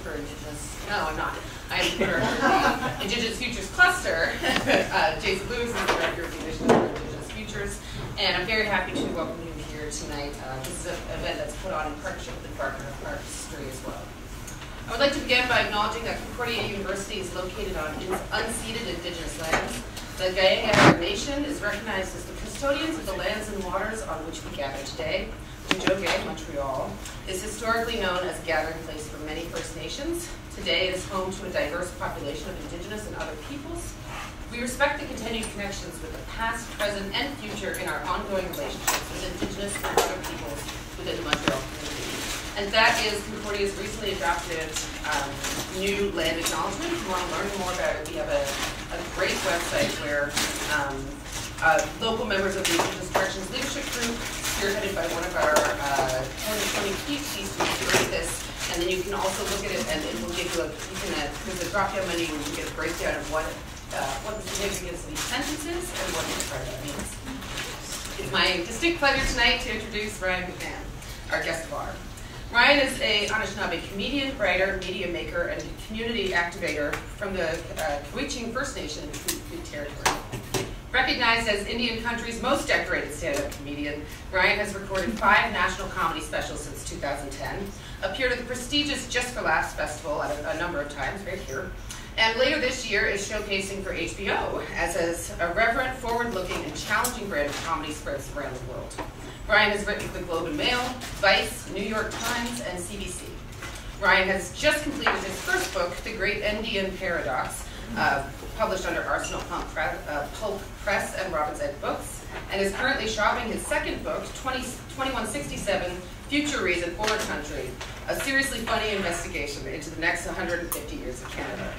for Indigenous, no, I'm not. I'm the director of the Indigenous Futures Cluster. Jason Lewis is the director of the Initiative for Indigenous Futures, and I'm very happy to welcome you here tonight. This is an event that's put on in partnership with the Department of Art History as well. I would like to begin by acknowledging that Concordia University is located on unceded Indigenous lands. The Gayaga Nation is recognized as the custodians of the lands and waters on which we gather today. Mujoge, Montreal, is historically known as a gathering place for many First Nations. Today it is home to a diverse population of Indigenous and other peoples. We respect the continued connections with the past, present, and future in our ongoing relationships with Indigenous and other peoples within the Montreal community. And that is Concordia's recently adopted new land acknowledgement. If you want to learn more about it, we have a great website where local members of the Indigenous Corrections Leadership Group, spearheaded by one of our 2020 PhD students, created this. And then you can also look at it, and it will give you there's a drop-down menu where you can get a breakdown of what the significance of these sentences and what each part of that means. It's my distinct pleasure tonight to introduce Ryan McMahon, our guest of honor. Ryan is an Anishinaabe comedian, writer, media maker, and community activator from the Kawicing First Nation in the Coot Territory. Recognized as Indian country's most decorated stand-up comedian, Ryan has recorded 5 national comedy specials since 2010, appeared at the prestigious Just for Laughs Festival a number of times, right here, and later this year is showcasing for HBO as a reverent, forward-looking, and challenging brand of comedy spreads around the world. Ryan has written for the Globe and Mail, Vice, New York Times, and CBC. Ryan has just completed his first book, The Great Indian Paradox, published under Arsenal Pulp Press and Robin's Ed Books, and is currently shopping his second book, 2167, Future Reason for a Country, a seriously funny investigation into the next 150 years of Canada.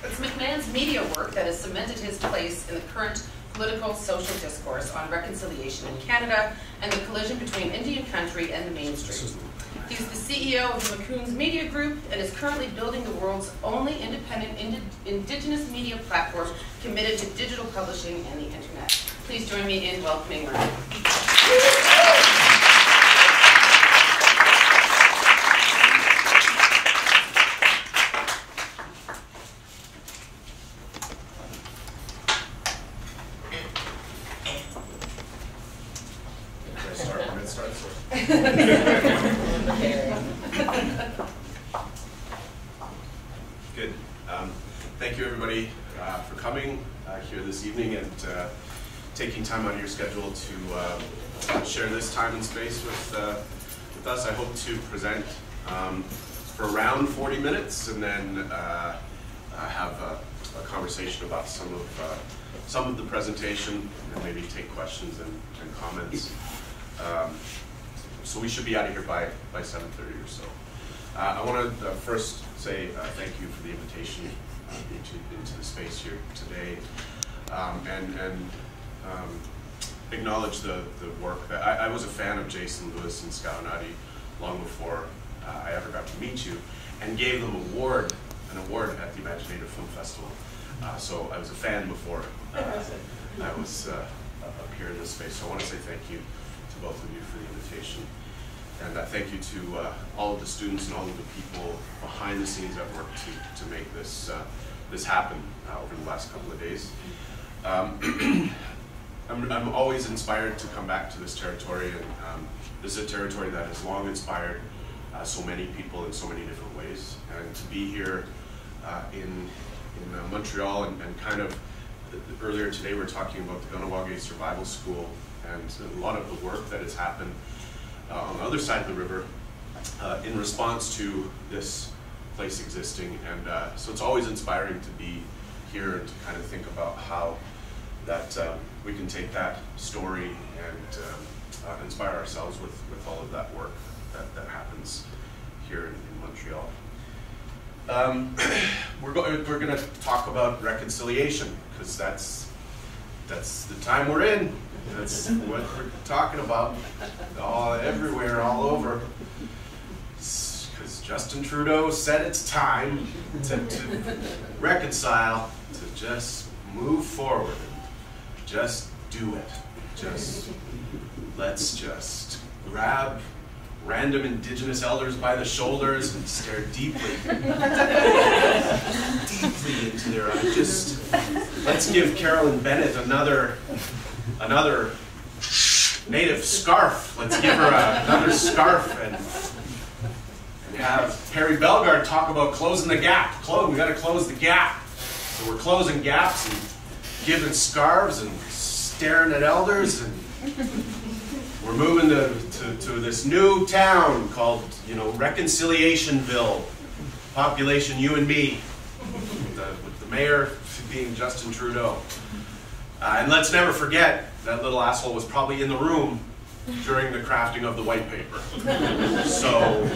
It's McMahon's media work that has cemented his place in the current political, social discourse on reconciliation in Canada and the collision between Indian country and the mainstream. He's the CEO of the McCoon's Media Group and is currently building the world's only independent Indigenous media platform committed to digital publishing and the internet. Please join me in welcoming Ryan. Good. Thank you, everybody, for coming here this evening and taking time out of your schedule to share this time and space with us. I hope to present for around 40 minutes and then have a conversation about some of the presentation and maybe take questions and comments. So we should be out of here by 7:30 or so. I want to first say thank you for the invitation into the space here today, and acknowledge the work that I was a fan of Jason Lewis and Skaunati long before I ever got to meet you, and gave them an award at the Imaginative Film Festival. So I was a fan before I was up here in this space. So I want to say thank you to both of you for the invitation. And thank you to all of the students and all of the people behind the scenes that work to make this happen over the last couple of days. I'm always inspired to come back to this territory, and this is a territory that has long inspired so many people in so many different ways. And to be here in Montreal and kind of earlier today we were talking about the Gunawage Survival School and a lot of the work that has happened on the other side of the river in response to this place existing. And so it's always inspiring to be here and to kind of think about how that we can take that story and inspire ourselves with all of that work that happens here in Montreal. We're going to talk about reconciliation, because that's the time we're in. That's what we're talking about everywhere, all over. Because Justin Trudeau said it's time to reconcile, to just move forward, and just do it. Let's just grab random Indigenous elders by the shoulders and stare deeply, deeply into their eyes. Let's give Carolyn Bennett another native scarf. Let's give her another scarf and have Perry Bellegarde talk about closing the gap. We got to close the gap. So we're closing gaps and giving scarves and staring at elders, and we're moving to this new town called, Reconciliationville. Population you and me, with the mayor being Justin Trudeau. And let's never forget that little asshole was probably in the room during the crafting of the white paper. So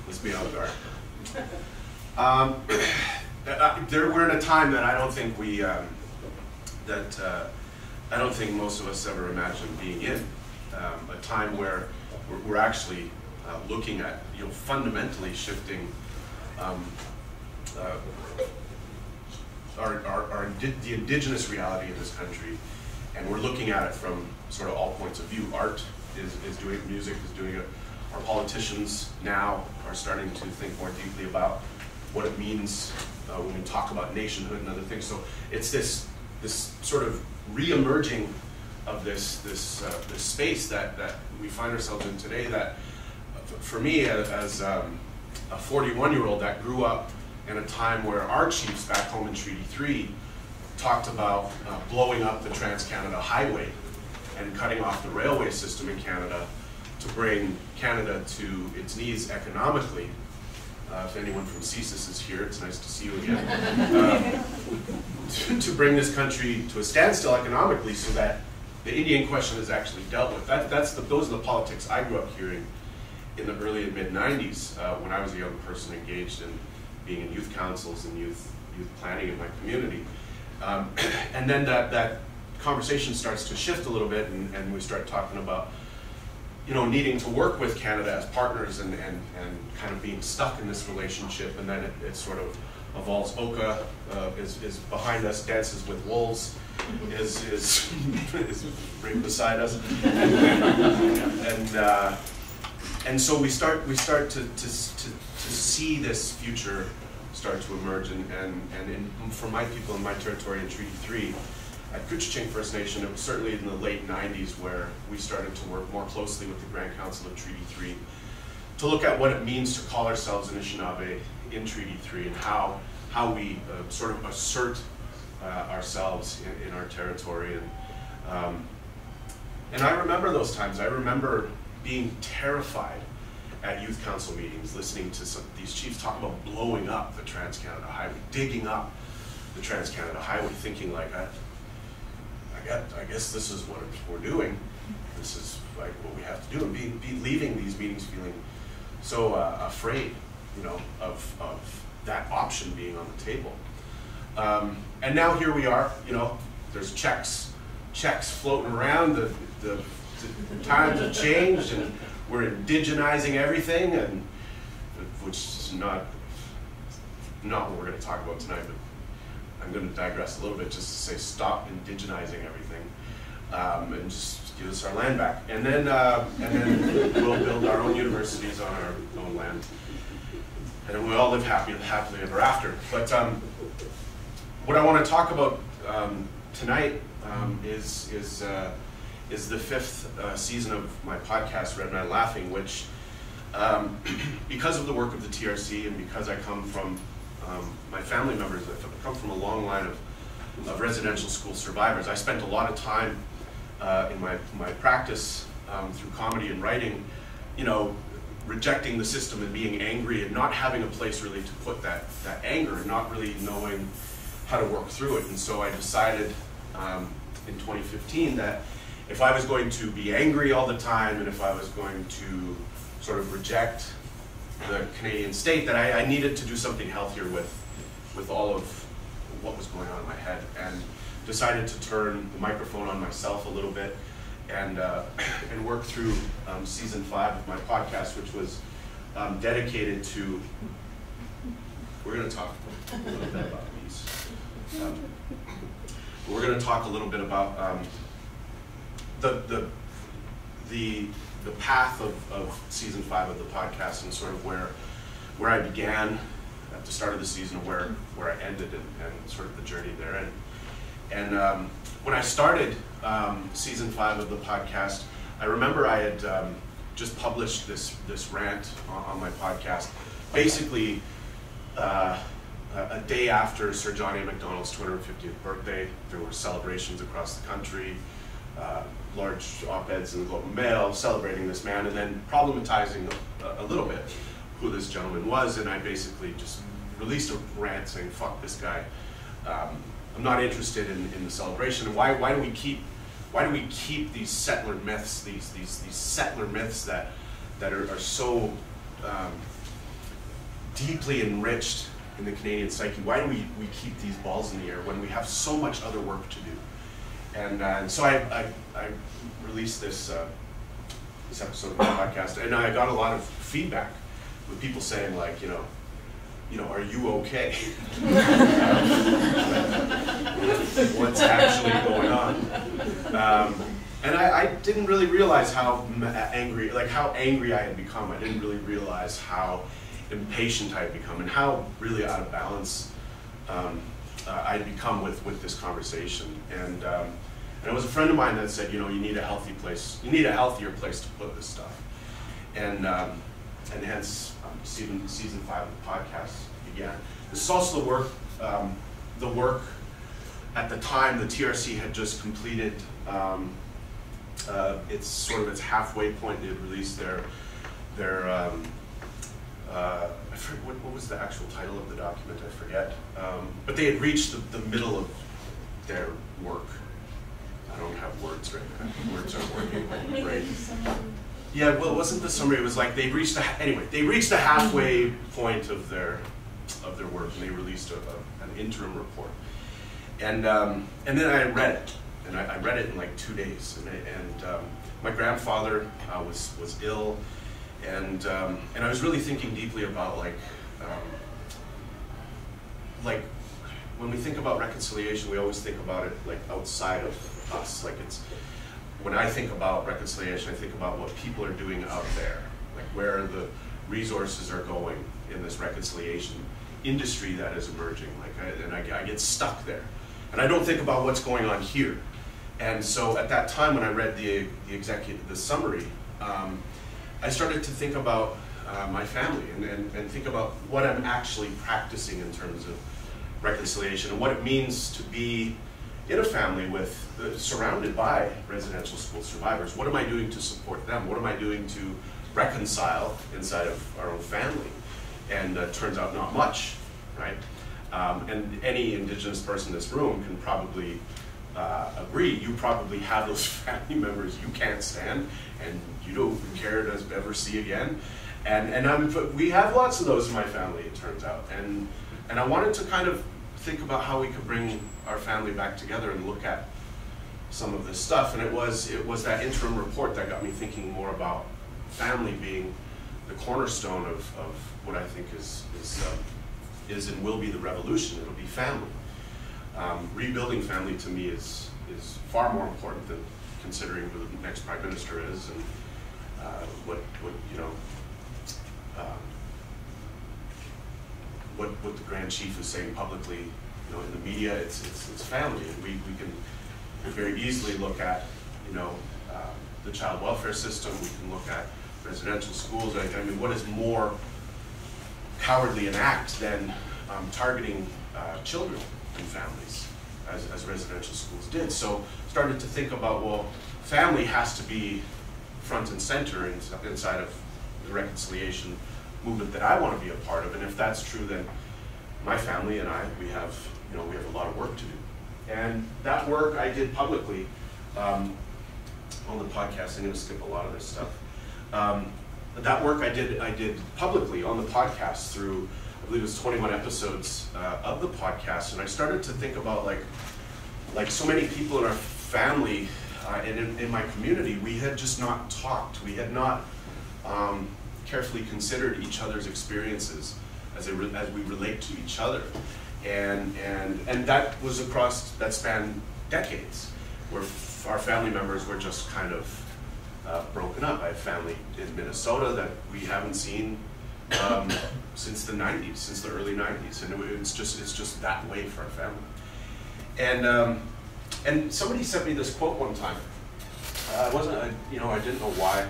let's be on guard. We're in a time that I don't think I don't think most of us ever imagined being in. A time where we're actually looking at fundamentally shifting the indigenous reality in this country, and we're looking at it from sort of all points of view. Art is doing it, music is doing it. Our politicians now are starting to think more deeply about what it means when we talk about nationhood and other things. So it's this sort of re-emerging of this space that we find ourselves in today. That for me, as a 41-year-old that grew up in a time where our chiefs back home in Treaty 3 talked about blowing up the Trans-Canada Highway and cutting off the railway system in Canada to bring Canada to its knees economically. If anyone from CSIS is here, it's nice to see you again. To bring this country to a standstill economically so that the Indian question is actually dealt with. Those are the politics I grew up hearing in the early and mid-90s when I was a young person engaged in being in youth councils and youth planning in my community. And then that conversation starts to shift a little bit, and we start talking about needing to work with Canada as partners and kind of being stuck in this relationship, and then it sort of evolves. Oka is behind us, dances with wolves, is right beside us, and so we start to see this future start to emerge, and for my people in my territory in Treaty 3. At Couchiching First Nation, it was certainly in the late 90s where we started to work more closely with the Grand Council of Treaty 3 to look at what it means to call ourselves Anishinaabe in Treaty 3 and how we sort of assert ourselves in our territory. And I remember those times. I remember being terrified at youth council meetings, listening to these chiefs talk about blowing up the Trans-Canada Highway, digging up the Trans-Canada Highway, thinking like, I guess this is what we're doing. This is like what we have to do, and be leaving these meetings feeling so afraid, of that option being on the table. And now here we are. There's checks floating around. The times have changed, and we're indigenizing everything, and which is not what we're going to talk about tonight. But I'm going to digress a little bit just to say stop indigenizing everything, and just give us our land back, and then we'll build our own universities on our own land, and then we all live happily ever after. But what I want to talk about tonight is the fifth season of my podcast, Red Man Laughing, which because of the work of the TRC and because I come from my family members, I come from a long line of residential school survivors. I spent a lot of time in my practice through comedy and writing, rejecting the system and being angry and not having a place really to put that anger and not really knowing how to work through it. And so I decided in 2015 that if I was going to be angry all the time and if I was going to sort of reject the Canadian state, that I needed to do something healthier with all of what was going on in my head, and decided to turn the microphone on myself a little bit and work through season 5 of my podcast, which was dedicated to, we're going to talk a little bit about these. We're going to talk a little bit about the the path of season 5 of the podcast and sort of where I began at the start of the season, where I ended, and sort of the journey there. And when I started season 5 of the podcast, I remember I had just published this rant on my podcast, basically a day after Sir John A. Macdonald's 250th birthday. There were celebrations across the country, large op-eds in the Globe and Mail celebrating this man, and then problematizing a little bit who this gentleman was. And I basically just released a rant saying, fuck this guy. I'm not interested in the celebration. And why do we keep these settler myths, these settler myths that are so deeply enriched in the Canadian psyche? Why do we keep these balls in the air when we have so much other work to do? And so I released this episode of the podcast, and I got a lot of feedback with people saying, like, you know, are you okay? What's actually going on? And I didn't really realize how angry I had become. I didn't really realize how impatient I had become, and how really out of balance I had become with this conversation. And it was a friend of mine that said, you know, you need a healthy place. You need a healthier place to put this stuff. And hence season 5 of the podcast began. This is also the work at the time the TRC had just completed. It's sort of its halfway point. They had released their I forget, what was the actual title of the document? I forget. But they had reached the middle of their work. I don't have words right now. Words aren't working right. Yeah, well, it wasn't the summary. It was like they reached the halfway point of their work, and they released an interim report. And then I read it, and I read it in like 2 days. And my grandfather was ill, and I was really thinking deeply about like when we think about reconciliation, we always think about it like outside of us. Like when I think about reconciliation, I think about what people are doing out there, like where the resources are going in this reconciliation industry that is emerging. I get stuck there, and I don't think about what's going on here. And so at that time, when I read the summary, I started to think about my family and think about what I'm actually practicing in terms of reconciliation, and what it means to be in a family surrounded by residential school survivors. What am I doing to support them? What am I doing to reconcile inside of our own family? And turns out not much, right? And any Indigenous person in this room can probably agree. You probably have those family members you can't stand and you don't care to ever see again. And we have lots of those in my family, it turns out. And I wanted to kind of think about how we could bring our family back together and look at some of this stuff. And it was that interim report that got me thinking more about family being the cornerstone of what I think is and will be the revolution. It'll be family. Rebuilding family to me is far more important than considering who the next prime minister is and what the Grand Chief is saying publicly, in the media. It's family, and we can very easily look at, the child welfare system. We can look at residential schools. I mean, what is more cowardly an act than targeting children and families, as residential schools did? So started to think about, well, family has to be front and center inside of the reconciliation movement that I want to be a part of. And if that's true, then my family and I, we have a lot of work to do. And that work I did publicly on the podcast. I'm going to skip a lot of this stuff. That work I did publicly on the podcast through, I believe it was 21 episodes of the podcast. And I started to think about like so many people in our family and in my community, we had just not talked. We had not carefully considered each other's experiences as we relate to each other. And that was that spanned decades, where our family members were just kind of broken up. I have family in Minnesota that we haven't seen since the 90s, since the early 90s, and it's just that way for our family. And somebody sent me this quote one time. I didn't know why,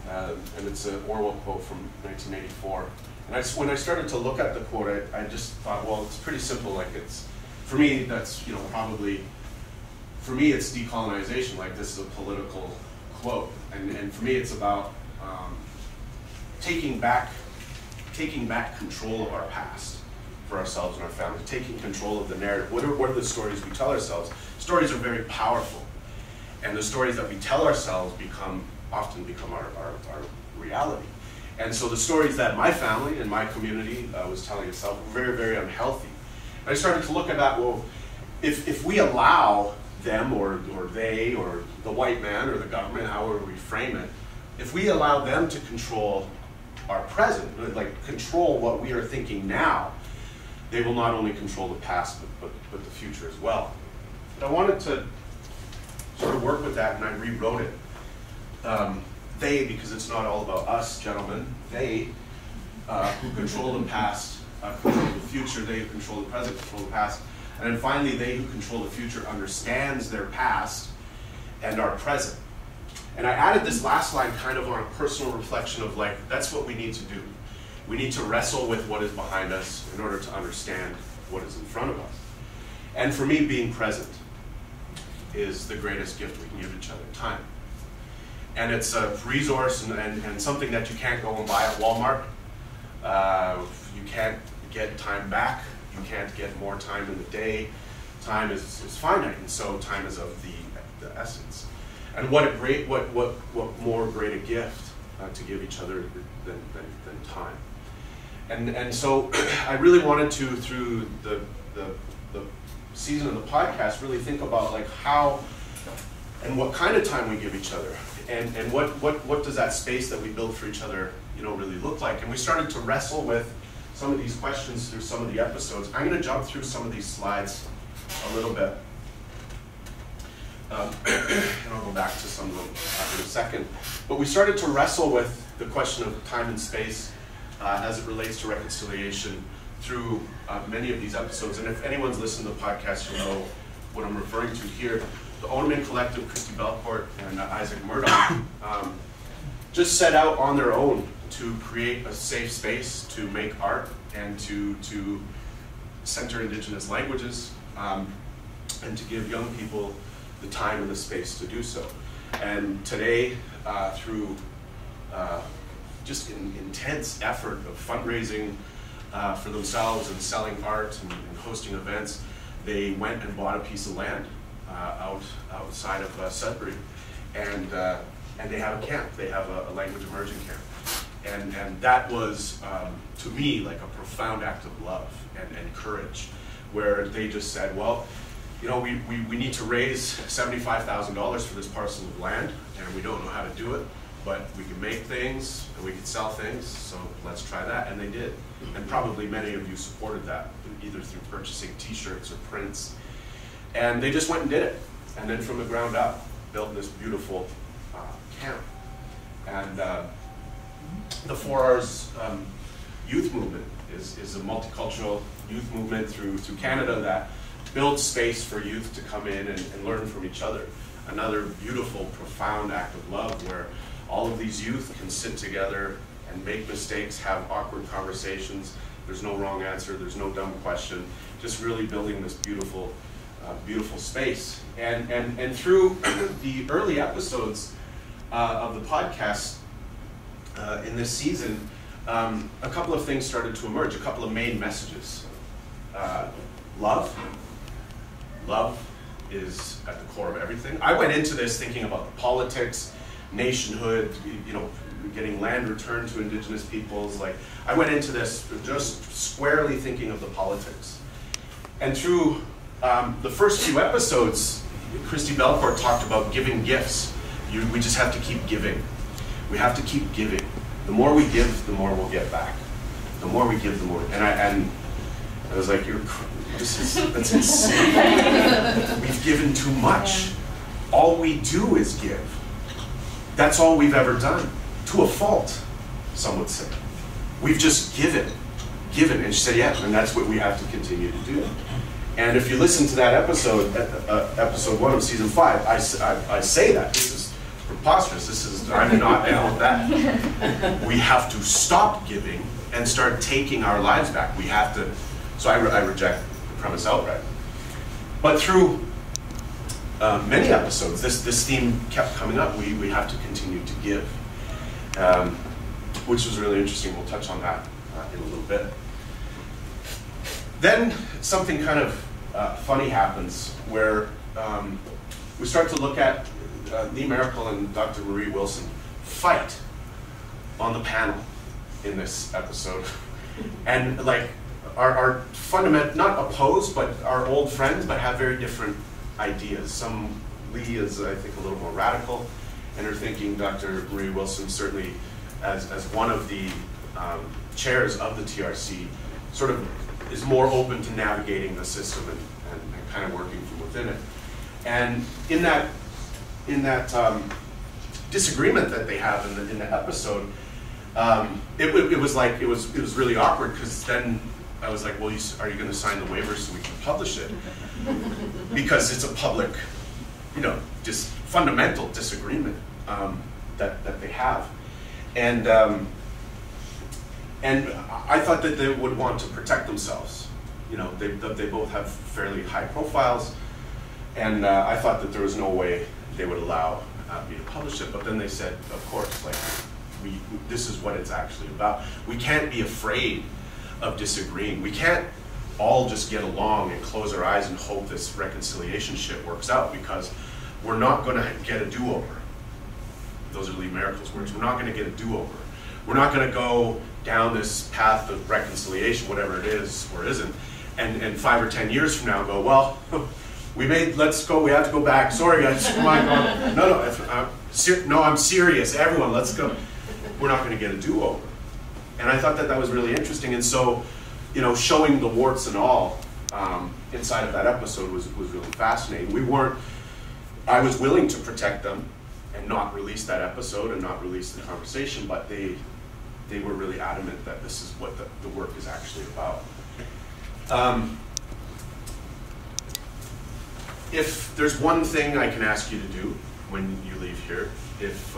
and it's an Orwell quote from 1984. And when I started to look at the quote, I just thought, well, it's pretty simple. Like for me, that's probably, for me, it's decolonization. Like this is a political quote, and for me, it's about taking back control of our past for ourselves and our family, taking control of the narrative. What are the stories we tell ourselves? Stories are very powerful, and the stories that we tell ourselves often become our reality. And so the stories that my family and my community was telling itself were very, very unhealthy. And I started to look at that, well, if we allow them or they or the white man or the government, however we frame it, if we allow them to control our present, like control what we are thinking now, they will not only control the past, but the future as well. But I wanted to sort of work with that, and I rewrote it. They, because it's not all about us, gentlemen, they who control the past control the future, they who control the present control the past, and then finally they who control the future understands their past and our present. And I added this last line kind of on a personal reflection of like, that's what we need to do. We need to wrestle with what is behind us in order to understand what is in front of us. And for me, being present is the greatest gift we can give each other, time. And it's a resource and something that you can't go and buy at Walmart. You can't get time back. You can't get more time in the day. Time is finite, and so time is of the essence. And what more great a gift to give each other than time. And so I really wanted to, through the season of the podcast, really think about like how and what kind of time we give each other, and what does that space that we build for each other, really look like. And we started to wrestle with some of these questions through some of the episodes. I'm going to jump through some of these slides a little bit, and I'll go back to some of them in a second. But we started to wrestle with the question of time and space as it relates to reconciliation through many of these episodes. And if anyone's listened to the podcast, you'll know what I'm referring to here. The Oneman Collective, Christy Belcourt and Isaac Murdoch, just set out on their own to create a safe space to make art and to center Indigenous languages and to give young people the time and the space to do so. And today, through just an intense effort of fundraising for themselves and selling art and hosting events, they went and bought a piece of land outside of Sudbury, and they have a camp. They have a language immersion camp, and that was to me like a profound act of love and courage, where they just said, well, we need to raise $75,000 for this parcel of land, and we don't know how to do it, but we can make things and we can sell things, so let's try that. And they did, and probably many of you supported that, either through purchasing t-shirts or prints. And they just went and did it, and then from the ground up built this beautiful camp. And the 4 Hours youth movement is a multicultural youth movement through Canada that builds space for youth to come in and learn from each other. Another beautiful, profound act of love where all of these youth can sit together and make mistakes, have awkward conversations. There's no wrong answer, there's no dumb question, just really building this beautiful beautiful space. And through the early episodes of the podcast in this season, a couple of things started to emerge, a couple of main messages. Love. Love is at the core of everything. I went into this thinking about the politics, nationhood, getting land returned to Indigenous peoples. Like, I went into this just squarely thinking of the politics. And through the first few episodes, Christy Belcourt talked about giving gifts. We just have to keep giving. We have to keep giving. The more we give, the more we'll get back. The more we give, the more. And I was like, that's insane. We've given too much. All we do is give. that's all we've ever done, to a fault, some would say. We've just given. And she said, yeah, and that's what we have to continue to do. And if you listen to that episode, episode 1 of season 5, I say that. This is preposterous. I'm not down with that. We have to stop giving and start taking our lives back. We have to, so I reject the premise outright. But through many episodes, this theme kept coming up. We have to continue to give, which was really interesting. We'll touch on that in a little bit. Then something kind of funny happens where we start to look at Lee Miracle and Dr. Marie Wilson fight on the panel in this episode. And like are fundamental, not opposed, but are old friends, but have very different ideas. Lee is, I think, a little more radical in her thinking. Dr. Marie Wilson, certainly as one of the chairs of the TRC, sort of is more open to navigating the system and kind of working from within it. And in that disagreement that they have in the episode, it was really awkward, because then I was like, well, are you going to sign the waivers so we can publish it? Because it's a public, just fundamental disagreement that they have. And I thought that they would want to protect themselves. They both have fairly high profiles, and I thought that there was no way they would allow me to publish it. But then they said, of course, like, this is what it's actually about. We can't be afraid of disagreeing. We can't all just get along and close our eyes and hope this reconciliation shit works out, because we're not going to get a do-over. Those are Lee Miracle's words. We're not going to get a do-over. We're not going to go down this path of reconciliation, whatever it is or isn't, and 5 or 10 years from now go, well, let's go, we have to go back. Sorry guys, come on, no, I'm serious, everyone, let's go. We're not going to get a do-over. And I thought that was really interesting. And so, showing the warts and all inside of that episode was really fascinating. I was willing to protect them and not release that episode and not release the conversation, but they were really adamant that this is what the work is actually about. If there's one thing I can ask you to do when you leave here, if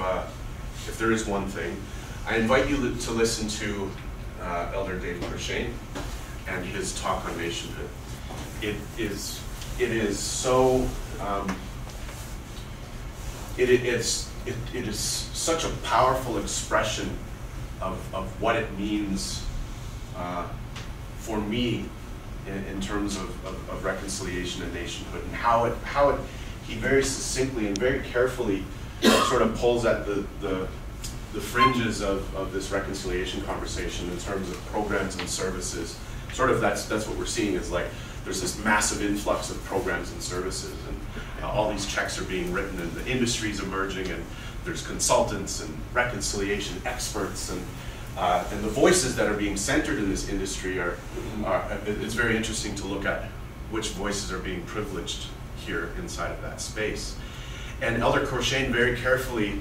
there is one thing, I invite you to listen to Elder Dave Crushane and his talk on nationhood. It is so it is such a powerful expression of what it means for me in terms of reconciliation and nationhood, and how he very succinctly and very carefully sort of pulls at the fringes of this reconciliation conversation in terms of programs and services. Sort of that's what we're seeing, is like there's this massive influx of programs and services, and all these checks are being written, and the industry's emerging, and there's consultants and reconciliation experts, and the voices that are being centered in this industry it's very interesting to look at which voices are being privileged here inside of that space. And Elder Crushane very carefully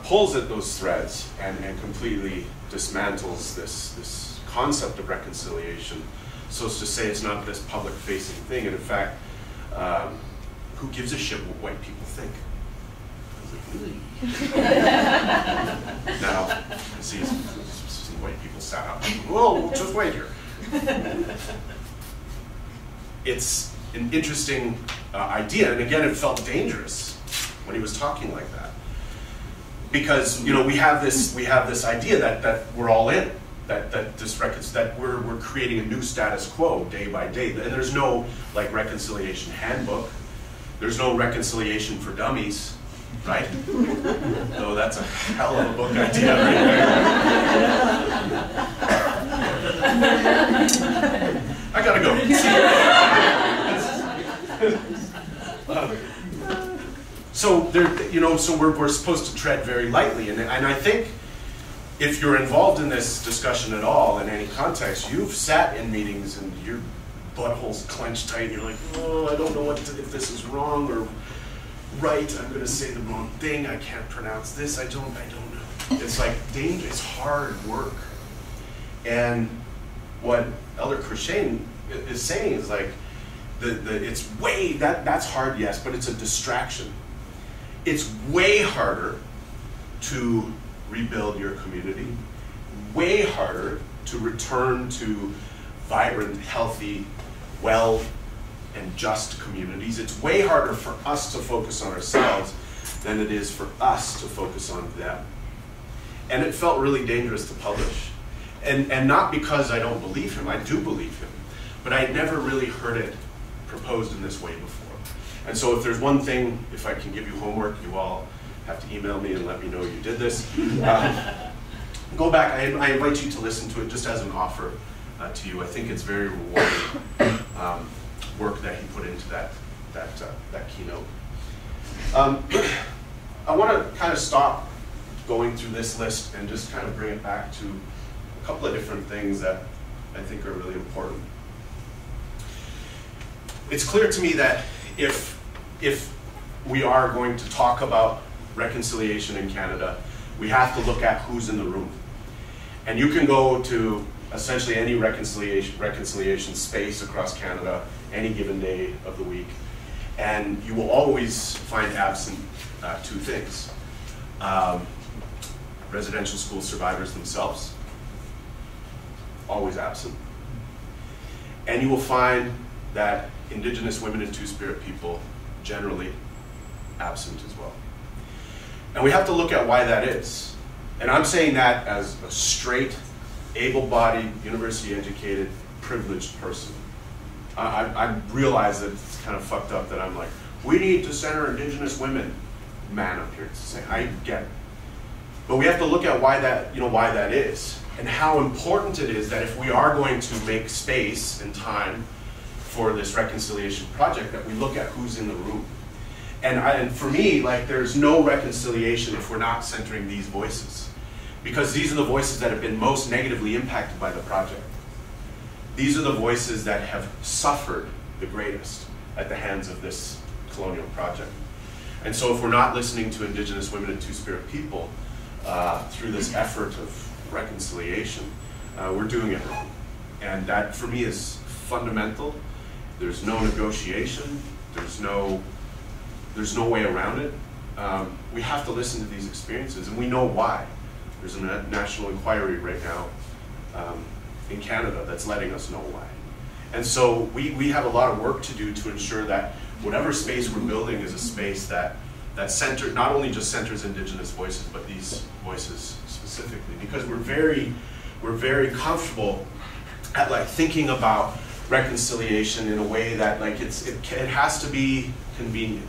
pulls at those threads and completely dismantles this concept of reconciliation, so as to say it's not this public-facing thing, and in fact, who gives a shit what white people think? Now, I see some white people sat up. Whoa, just wait here. It's an interesting idea, and again, it felt dangerous when he was talking like that, because we have this idea that we're all in, that we're creating a new status quo day by day, and there's no like reconciliation handbook, there's no reconciliation for dummies. Right? Though that's a hell of a book idea right there. I gotta go. So so we're supposed to tread very lightly, and I think if you're involved in this discussion at all in any context, you've sat in meetings and your butthole's clenched tight, and you're like, oh, I don't know if this is wrong, or write, I'm going to say the wrong thing, I can't pronounce this, I don't know. It's like dangerous, it's hard work. And what Elder Crushane is saying is like, it's way, that's hard, yes, but it's a distraction. It's way harder to rebuild your community, way harder to return to vibrant, healthy, well and just communities. It's way harder for us to focus on ourselves than it is for us to focus on them. And it felt really dangerous to publish. And not because I don't believe him, I do believe him, but I had never really heard it proposed in this way before. And so if there's one thing, if I can give you homework, you all have to email me and let me know you did this. Go back, I invite you to listen to it just as an offer to you. I think it's very rewarding work that he put into that keynote. I want to kind of stop going through this list and just kind of bring it back to a couple of different things that I think are really important. It's clear to me that if we are going to talk about reconciliation in Canada, we have to look at who's in the room. And you can go to essentially any reconciliation space across Canada, any given day of the week, and you will always find absent two things. Residential school survivors themselves, always absent. And you will find that Indigenous women and Two-Spirit people, generally absent as well. And we have to look at why that is. And I'm saying that as a straight, able-bodied, university-educated, privileged person. I realize that it's kind of fucked up that I'm like, we need to center Indigenous women. Man up here to say, I get it. But we have to look at why that, why that is, and how important it is that if we are going to make space and time for this reconciliation project, that we look at who's in the room. And for me, like, there's no reconciliation if we're not centering these voices, because these are the voices that have been most negatively impacted by the project. These are the voices that have suffered the greatest at the hands of this colonial project. And so if we're not listening to Indigenous women and Two-Spirit people through this effort of reconciliation, we're doing it wrong. And that, for me, is fundamental. There's no negotiation. There's no way around it. We have to listen to these experiences, and we know why. There's a national inquiry right now in Canada that's letting us know why. And so we have a lot of work to do to ensure that whatever space we're building is a space that not only just centers Indigenous voices, but these voices specifically, because we're very comfortable at like thinking about reconciliation in a way that like it has to be convenient.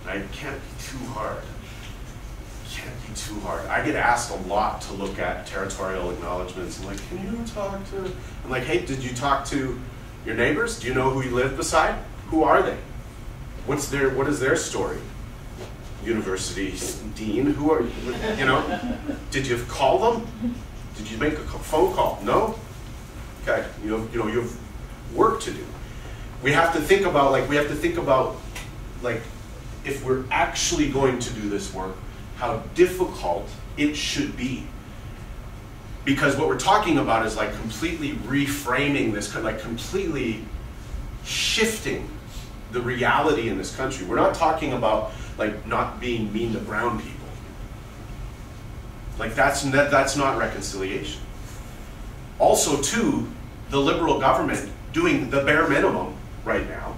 Right? It can't be too hard. It can't be too hard. I get asked a lot to look at territorial acknowledgements and like, can you talk to? I'm like, hey, did you talk to your neighbors? Do you know who you live beside? Who are they? What is their story? University dean, who are you? Did you call them? Did you make a phone call? No? Okay, you have work to do. We have to think about if we're actually going to do this work, how difficult it should be. Because what we're talking about is like completely reframing this, like completely shifting the reality in this country. We're not talking about like not being mean to brown people. Like that's not reconciliation. Also too, the Liberal government doing the bare minimum right now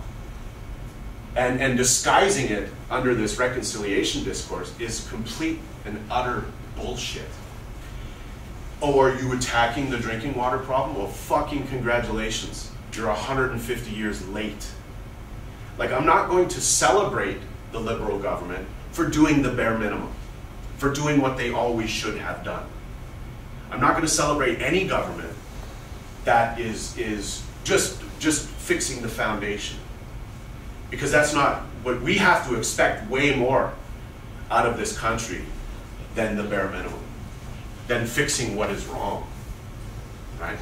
and disguising it under this reconciliation discourse is complete and utter bullshit. Oh, are you attacking the drinking water problem? Well, fucking congratulations. You're 150 years late. Like, I'm not going to celebrate the Liberal government for doing the bare minimum, for doing what they always should have done. I'm not going to celebrate any government that is just fixing the foundation. Because that's not what we have to expect. Way more out of this country than the bare minimum, than fixing what is wrong, right?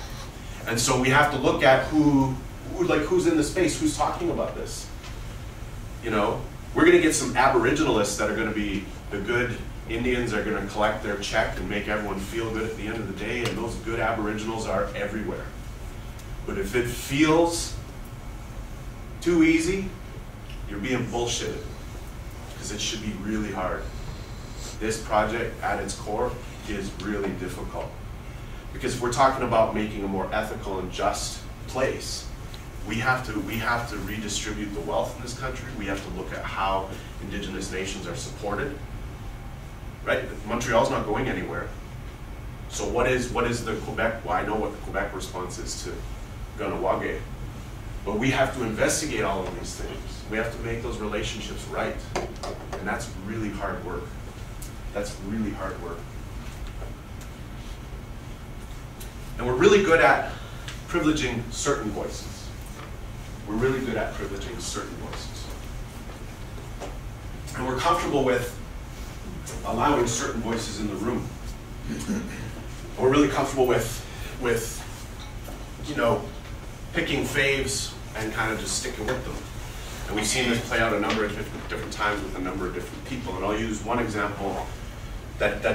And so we have to look at who's in the space, who's talking about this. We're going to get some Aboriginalists that are going to be the good Indians, are going to collect their check and make everyone feel good at the end of the day, and those good Aboriginals are everywhere. But if it feels too easy, you're being bullshitted, because it should be really hard. This project at its core is really difficult. Because if we're talking about making a more ethical and just place, we have to redistribute the wealth in this country. We have to look at how Indigenous nations are supported. Right? Montreal's not going anywhere. So what is the Quebec? Well, I know what the Quebec response is to Ganawage. But we have to investigate all of these things. We have to make those relationships right. And that's really hard work. That's really hard work. And we're really good at privileging certain voices. We're really good at privileging certain voices. And we're comfortable with allowing certain voices in the room. We're really comfortable with picking faves and kind of just sticking with them. And we've seen this play out a number of different times with a number of different people. And I'll use one example that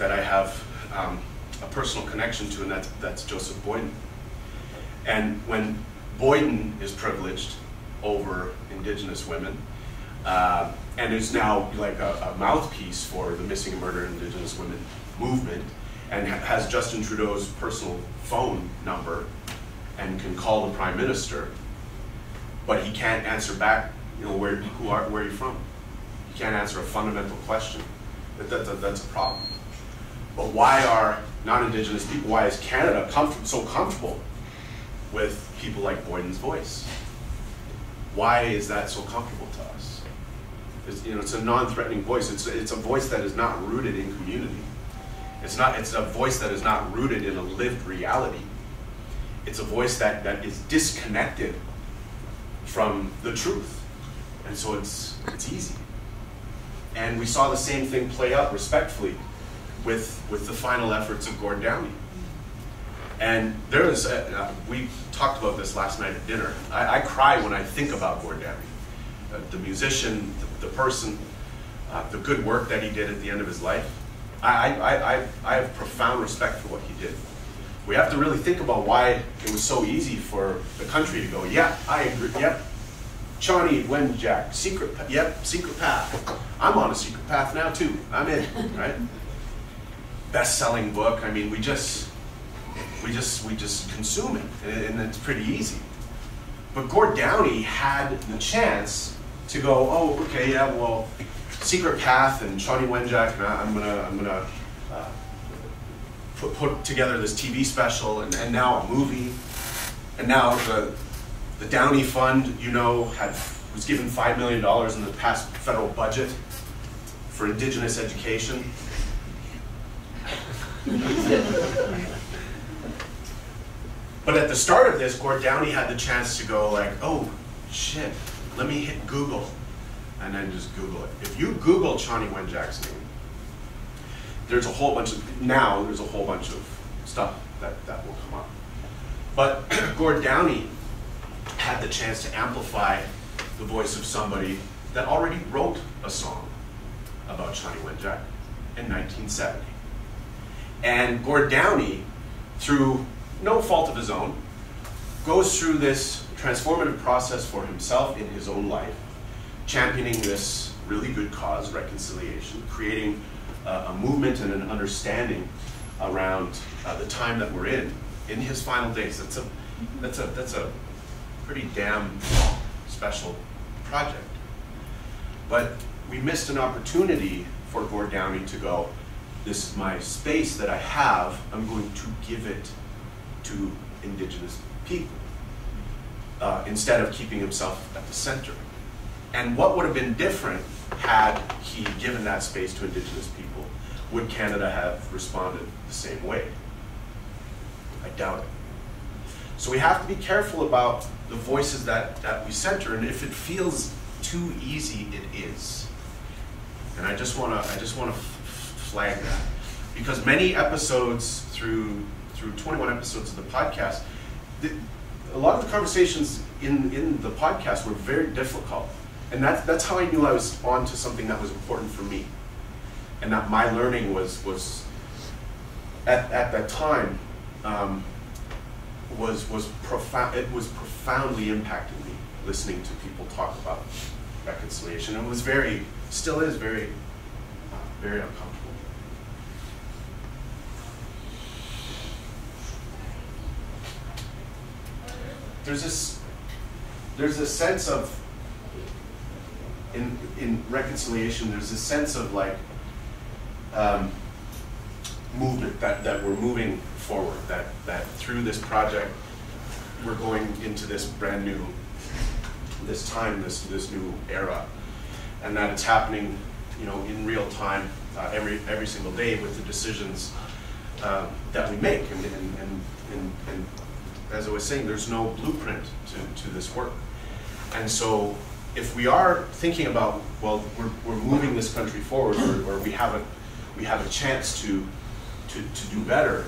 I have a personal connection to, and that's Joseph Boyden. And when Boyden is privileged over Indigenous women, and is now like a mouthpiece for the missing and murdered Indigenous women movement, and has Justin Trudeau's personal phone number and can call the Prime Minister, but he can't answer back, where are you from? He can't answer a fundamental question. That's a problem. But why are non-Indigenous people, why is Canada so comfortable with people like Boyden's voice? Why is that so comfortable to us? It's a non-threatening voice. It's a voice that is not rooted in community. It's a voice that is not rooted in a lived reality. It's a voice that is disconnected from the truth. And so it's easy. And we saw the same thing play out respectfully with the final efforts of Gord Downie. And there is, we talked about this last night at dinner. I cry when I think about Gord Downie, the musician, the person, the good work that he did at the end of his life. I have profound respect for what he did. We have to really think about why it was so easy for the country to go, yeah, I agree, yep. Shawnee, Wenjack, secret path. I'm on a secret path now too. I'm in, right? Best-selling book. I mean, we just consume it, and it's pretty easy. But Gord Downie had the chance to go, oh, okay, yeah, well, secret path and Shawnee Wenjack, I'm gonna put together this TV special, and now a movie, and now the Downie Fund, was given $5 million in the past federal budget for Indigenous education. But at the start of this, Gord Downie had the chance to go like, oh, shit, let me hit Google, and then just Google it. If you Google Shawnee Wenjack's name, there's a whole bunch of stuff that will come up. But Gord Downie had the chance to amplify the voice of somebody that already wrote a song about Shawnee Wenjack in 1970. And Gord Downie, through no fault of his own, goes through this transformative process for himself in his own life, championing this really good cause, reconciliation, creating a movement and an understanding around the time that we're in his final days. That's a pretty damn special project. But we missed an opportunity for Gord Downie to go, this is my space that I have, I'm going to give it to Indigenous people, instead of keeping himself at the center. And what would have been different had he given that space to Indigenous people? Would Canada have responded the same way? I doubt it. So we have to be careful about the voices that we center, and if it feels too easy, it is. And I just want to flag that, because many episodes through 21 episodes of the podcast, a lot of the conversations in the podcast were very difficult. And that's how I knew I was on to something that was important for me. And that my learning was at that time, was profound. It was profoundly impacting me, listening to people talk about reconciliation. It was still is very, very uncomfortable. There's this sense of, in reconciliation, there's this sense of like movement, that we're moving forward, that through this project we're going into this brand new, this time, this new era, and that it's happening, in real time, every single day with the decisions that we make, and as I was saying, there's no blueprint to this work. And so if we are thinking about, well, we're moving this country forward, or we have a chance to do better,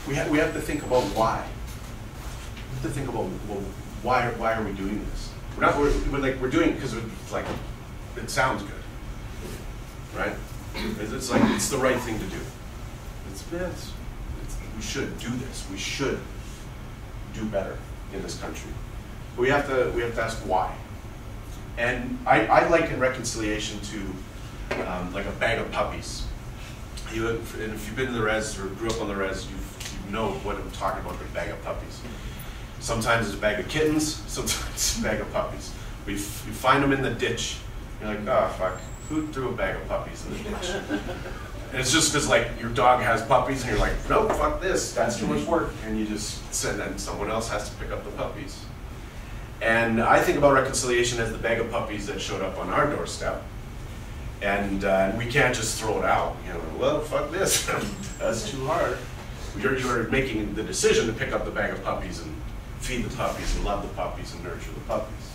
we have to think about why. We have to think about, well, why are we doing this? We're doing it because it sounds good, right? It's like it's the right thing to do. We should do this. We should do better in this country. But we have to ask why. And I liken reconciliation to like a bag of puppies. And if you've been to the res or grew up on the res, you know what I'm talking about, the bag of puppies. Sometimes it's a bag of kittens, sometimes it's a bag of puppies. You find them in the ditch. You're like, oh fuck, who threw a bag of puppies in the ditch? And it's just because like your dog has puppies and you're like, nope, fuck this, that's too much work. And you just send that and someone else has to pick up the puppies. And I think about reconciliation as the bag of puppies that showed up on our doorstep. And we can't just throw it out. Well, fuck this, that's too hard. You're making the decision to pick up the bag of puppies and feed the puppies and love the puppies and nurture the puppies.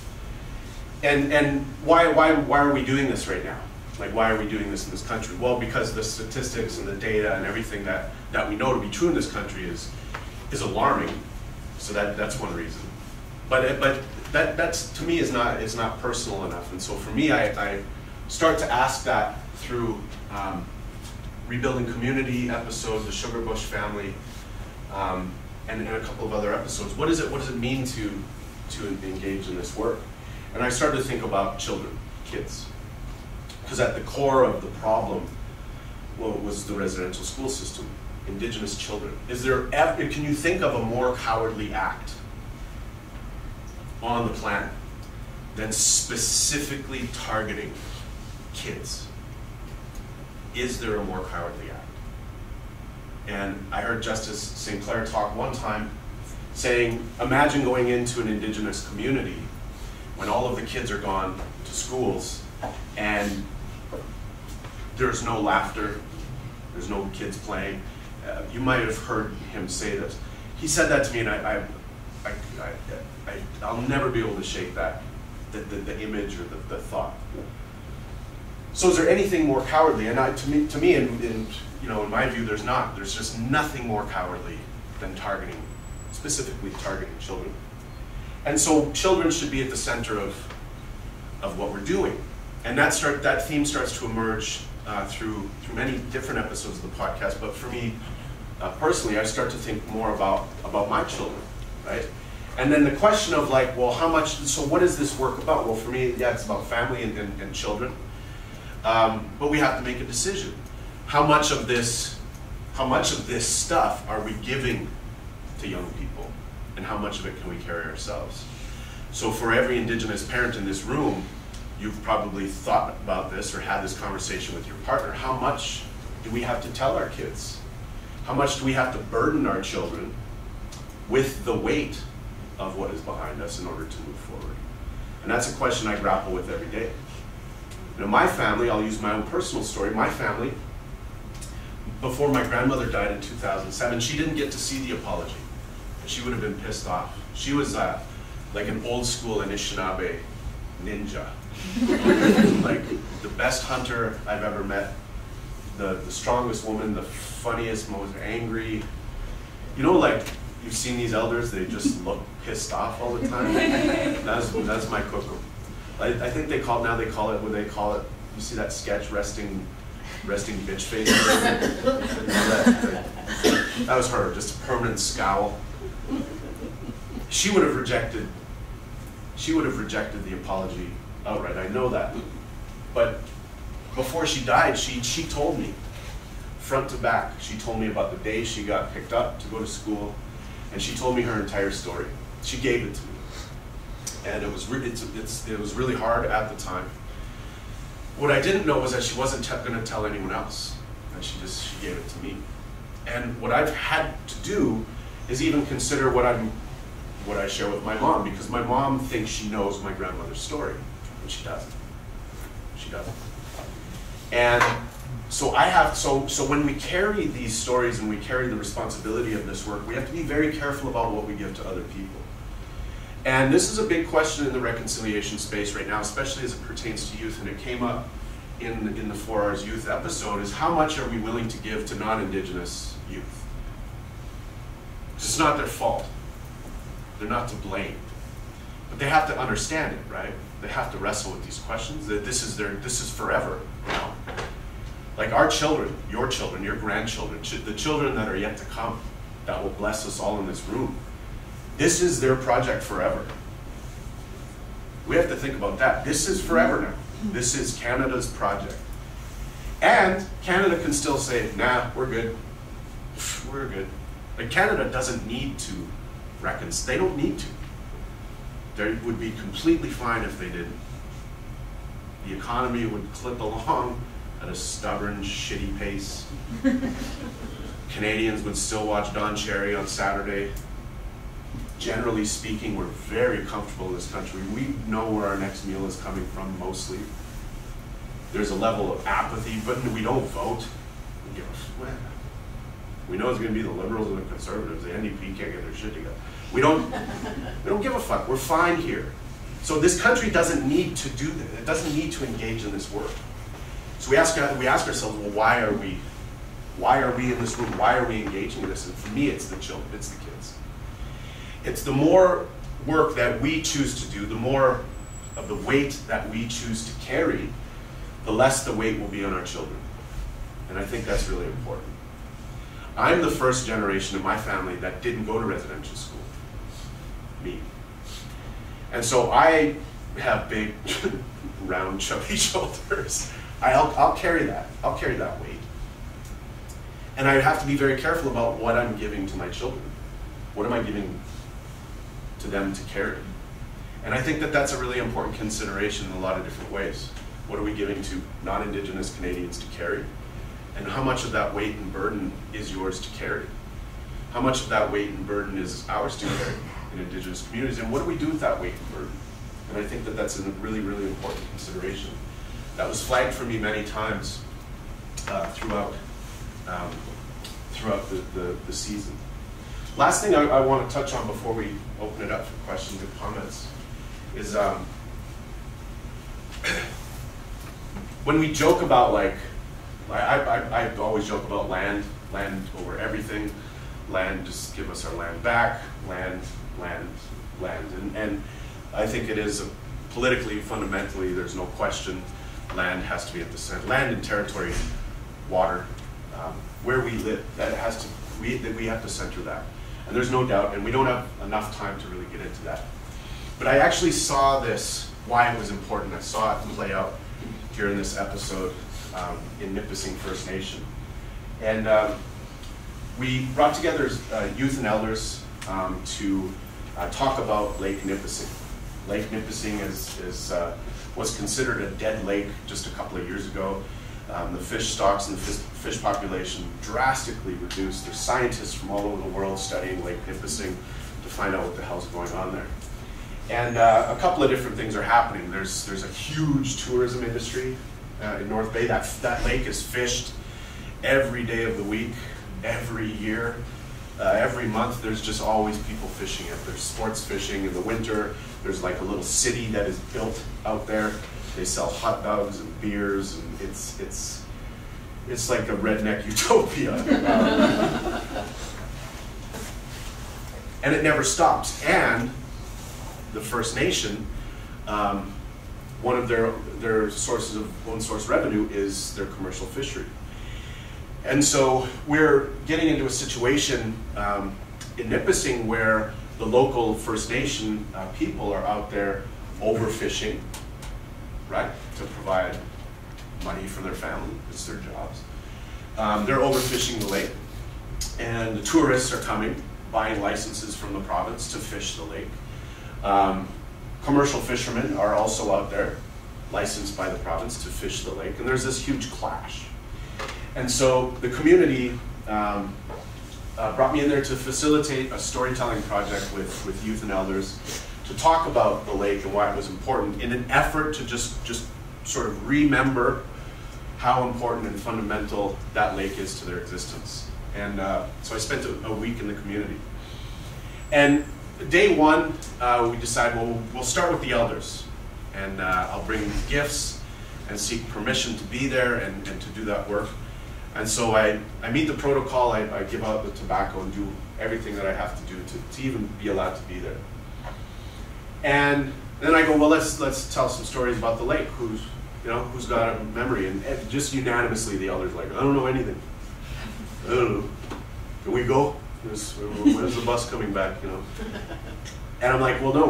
And why are we doing this right now? Like, why are we doing this in this country? Well, because the statistics and the data and everything that we know to be true in this country is alarming. So that's one reason. But that's to me is not personal enough. And so for me, I start to ask that through Rebuilding Community episode, the Sugar Bush family, and a couple of other episodes. What does it mean to engage in this work? And I started to think about children, kids. Because at the core of the problem was the residential school system, Indigenous children. Can you think of a more cowardly act on the planet than specifically targeting kids? Is there a more cowardly act? And I heard Justice St. Clair talk one time saying, imagine going into an Indigenous community when all of the kids are gone to schools and there's no laughter, there's no kids playing. You might have heard him say this. He said that to me, and I'll never be able to shake that, the image or the thought. So is there anything more cowardly? And to me, in my view, there's not. There's just nothing more cowardly than specifically targeting children. And so children should be at the center of what we're doing. And that theme starts to emerge through many different episodes of the podcast. But for me, personally, I start to think more about my children, right? And then the question of like, well, so what is this work about? Well, for me, yeah, it's about family and children. But we have to make a decision. How much of this stuff are we giving to young people? And how much of it can we carry ourselves? So for every Indigenous parent in this room, you've probably thought about this or had this conversation with your partner. How much do we have to tell our kids? How much do we have to burden our children with the weight of what is behind us in order to move forward? And that's a question I grapple with every day. My family, I'll use my own personal story, my family, before my grandmother died in 2007, she didn't get to see the apology. She would have been pissed off. She was like an old school Anishinaabe ninja. Like the best hunter I've ever met, the strongest woman, the funniest, most angry. Like you've seen these elders, they just look pissed off all the time. That's my cocoa. I think they call it, when they call it, you see that sketch, resting bitch face? That was her, just a permanent scowl. She would have rejected the apology outright, I know that. But before she died, she told me, front to back, she told me about the day she got picked up to go to school, and she told me her entire story. She gave it to me. And it was really hard at the time. What I didn't know was that she wasn't going to tell anyone else, and she gave it to me. And what I've had to do is even consider what I share with my mom, because my mom thinks she knows my grandmother's story, and she doesn't. She doesn't. And so so when we carry these stories and we carry the responsibility of this work, we have to be very careful about what we give to other people. And this is a big question in the reconciliation space right now, especially as it pertains to youth, and it came up in the 4 Hours Youth episode, is how much are we willing to give to non-Indigenous youth? It's not their fault. They're not to blame. But they have to understand it, right? They have to wrestle with these questions. That this is forever now. Like our children, your grandchildren, the children that are yet to come, that will bless us all in this room. This is their project forever. We have to think about that. This is forever now. This is Canada's project. And Canada can still say, nah, we're good. We're good. But Canada doesn't need to reconcile. They don't need to. They would be completely fine if they didn't. The economy would clip along at a stubborn, shitty pace. Canadians would still watch Don Cherry on Saturday. Generally speaking, we're very comfortable in this country. We know where our next meal is coming from, mostly. There's a level of apathy, but we don't vote. We know it's going to be the Liberals and the Conservatives. The NDP can't get their shit together. We don't give a fuck. We're fine here. So this country doesn't need to do that. It doesn't need to engage in this work. So we ask ourselves, well, why are we in this room? Why are we engaging in this? And for me, it's the children. It's the kids. It's the more work that we choose to do, the more of the weight that we choose to carry, the less the weight will be on our children. And I think that's really important. I'm the first generation in my family that didn't go to residential school. Me. And so I have big, round, chubby shoulders. I'll carry that. I'll carry that weight. And I have to be very careful about what I'm giving to my children. What am I giving to them to carry? And I think that that's a really important consideration in a lot of different ways. What are we giving to non-Indigenous Canadians to carry? And how much of that weight and burden is yours to carry? How much of that weight and burden is ours to carry in Indigenous communities? And what do we do with that weight and burden? And I think that that's a really, really important consideration. That was flagged for me many times throughout the season. Last thing I want to touch on before we open it up for questions and comments is when we joke about, like, I always joke about land over everything. Land, just give us our land back. Land. And I think it is politically, fundamentally, there's no question, land has to be at the center. Land and territory, water, where we live, we have to center that. And there's no doubt, and we don't have enough time to really get into that. But I actually saw this, why it was important. I saw it play out here in this episode in Nipissing First Nation. And we brought together youth and elders to talk about Lake Nipissing. Lake Nipissing was considered a dead lake just a couple of years ago. The fish stocks and the fish population drastically reduced. There's scientists from all over the world studying Lake Nipissing to find out what the hell's going on there. And a couple of different things are happening. There's a huge tourism industry in North Bay. That lake is fished every day of the week, every year. Every month there's just always people fishing it. There's sports fishing in the winter. There's like a little city that is built out there. They sell hot dogs and beers, and it's like a redneck utopia. And it never stops. And the First Nation one of their sources of own source revenue is their commercial fishery. And so we're getting into a situation in Nipissing where the local First Nation people are out there overfishing, right, to provide money for their family. It's their jobs. They're overfishing the lake, and the tourists are coming, buying licenses from the province to fish the lake. Commercial fishermen are also out there, licensed by the province to fish the lake, and there's this huge clash. And so the community brought me in there to facilitate a storytelling project with youth and elders to talk about the lake and why it was important, in an effort to just sort of remember how important and fundamental that lake is to their existence. And so I spent a week in the community. And day one, we decided, well, we'll start with the elders. And I'll bring gifts and seek permission to be there and to do that work. And so I meet the protocol, I give out the tobacco and do everything that I have to do to even be allowed to be there. And then I go, well, let's tell some stories about the lake. Who's got a memory? And just unanimously, the elders are like, I don't know anything. I don't know. Can we go? When's the bus coming back? You know. And I'm like, well, no.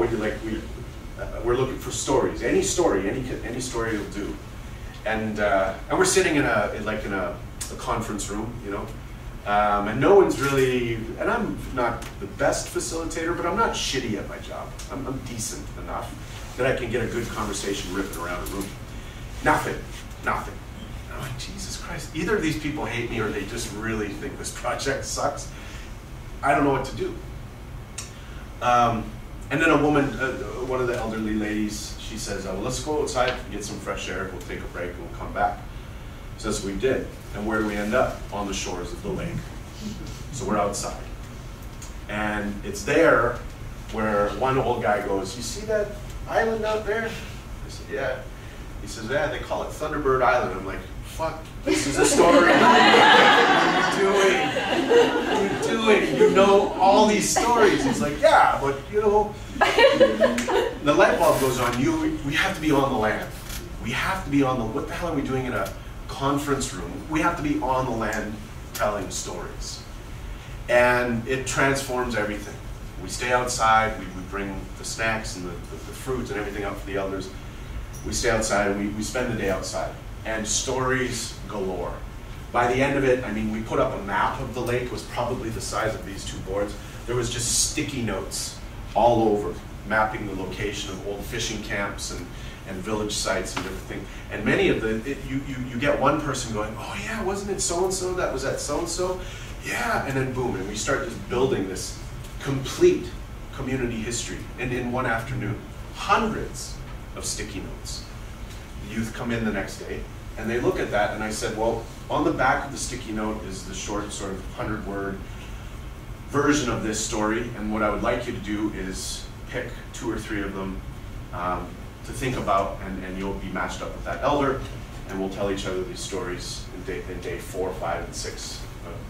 We're looking for stories. Any story will do. And we're sitting in a conference room, you know. And no one's really, and I'm not the best facilitator, but I'm not shitty at my job. I'm decent enough that I can get a good conversation ripping around a room. Nothing. And I'm like, Jesus Christ, either these people hate me or they just really think this project sucks. I don't know what to do. And then a woman, one of the elderly ladies, she says, well, let's go outside and get some fresh air, we'll take a break and we'll come back. So that's what we did. And where do we end up? On the shores of the lake. So we're outside. And it's there where one old guy goes, you see that island out there? I said, yeah. He says, yeah, they call it Thunderbird Island. I'm like, fuck, this is a story. What are you doing? You know all these stories. He's like, yeah, but you know. The light bulb goes on. We have to be on the land. We have to be on the, what the hell are we doing in a conference room? We have to be on the land telling stories. And it transforms everything. We stay outside, we bring the snacks and the fruits and everything out for the elders. We stay outside and we spend the day outside. And stories galore. By the end of it, I mean, we put up a map of the lake. It was probably the size of these two boards. There was just sticky notes all over, mapping the location of old fishing camps and village sites and different things. And many of you get one person going, oh yeah, wasn't it so-and-so that was at so-and-so? Yeah, and then boom, and we start just building this complete community history. And in one afternoon, hundreds of sticky notes. The youth come in the next day, and they look at that, and I said, well, on the back of the sticky note is the short sort of 100-word version of this story, and what I would like you to do is pick 2 or 3 of them to think about, and you'll be matched up with that elder, and we'll tell each other these stories in day 4, 5, and 6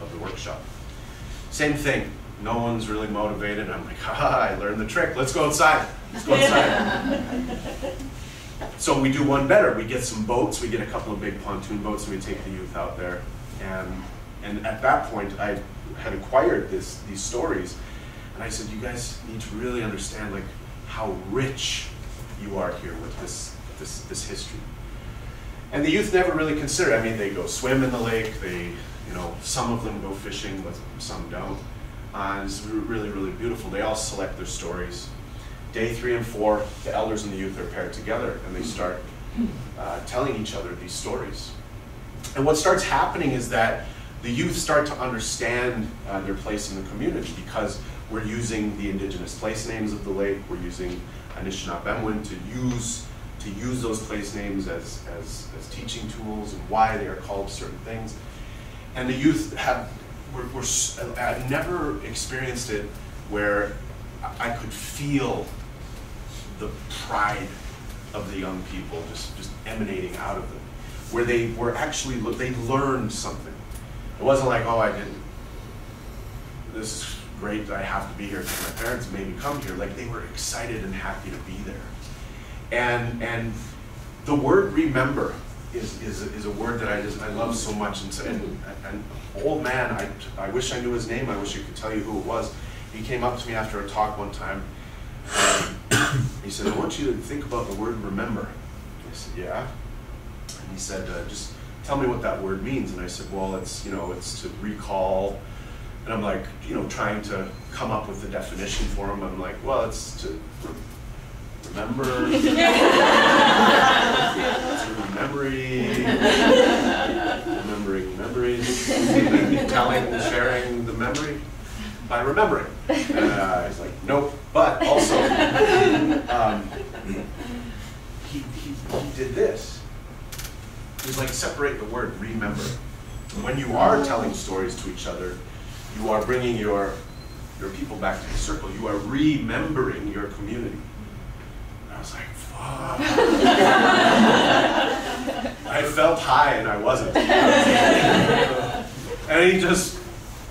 of the workshop. Same thing. No one's really motivated. I'm like, haha, I learned the trick. Let's go outside. Let's go outside. So we do one better. We get some boats. We get a couple of big pontoon boats, and we take the youth out there. And at that point, I had acquired these stories, and I said, you guys need to really understand like how rich you are here with this history. And the youth never really consider. I mean, they go swim in the lake. Some of them go fishing, but some don't. And it's really, really beautiful. They all select their stories. Day 3 and 4, the elders and the youth are paired together, and they start telling each other these stories. And what starts happening is that the youth start to understand their place in the community, because we're using the indigenous place names of the lake. We're using Anishinaabe to use those place names as teaching tools and why they are called certain things. And the youth I've never experienced it where I could feel the pride of the young people just emanating out of them, where they learned something. It wasn't like, oh, this is great, I have to be here because my parents made me come here. Like, they were excited and happy to be there. And the word remember is a word that I love so much. And an old man, I wish I knew his name, I wish I could tell you who it was. He came up to me after a talk one time, and he said, I want you to think about the word remember. I said, yeah. And he said, just tell me what that word means. And I said, well, it's, it's to recall. And I'm like, trying to come up with the definition for him. I'm like, well, it's to remember, through memory, remembering memories, telling, sharing the memory by remembering. And he's like, nope. But also, he did this. He was like, separate the word remember. When you are telling stories to each other, you are bringing your people back to the circle. You are remembering your community. And I was like, fuck. I felt high and I wasn't. And he just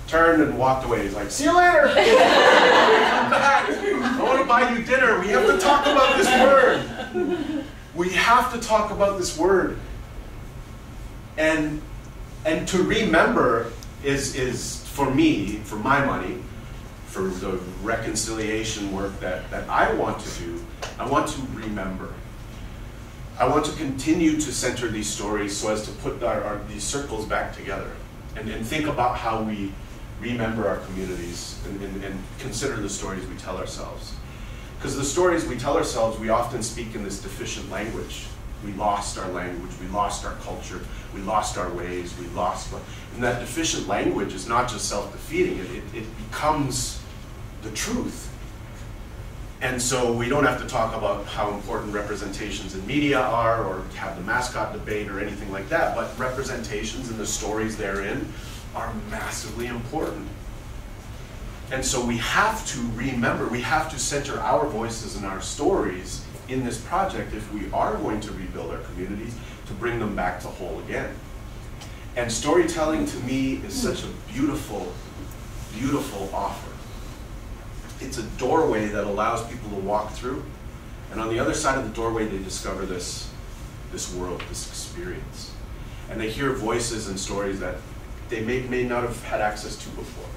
turned and walked away. He's like, see you later. Come back. I want to buy you dinner. We have to talk about this word. We have to talk about this word. And to remember is for me, for my money, for the reconciliation work that I want to do, I want to remember. I want to continue to center these stories so as to put these circles back together and think about how we remember our communities and consider the stories we tell ourselves. Because the stories we tell ourselves, we often speak in this deficient language. We lost our language, we lost our culture, we lost our ways, we lost. And that deficient language is not just self-defeating, it becomes the truth. And so we don't have to talk about how important representations in media are or have the mascot debate or anything like that, but representations and the stories therein are massively important. And so we have to remember, we have to center our voices and our stories in this project if we are going to rebuild our communities, to bring them back to whole again. And storytelling to me is such a beautiful, beautiful offer. It's a doorway that allows people to walk through, and on the other side of the doorway they discover this world, this experience. And they hear voices and stories that they may not have had access to before.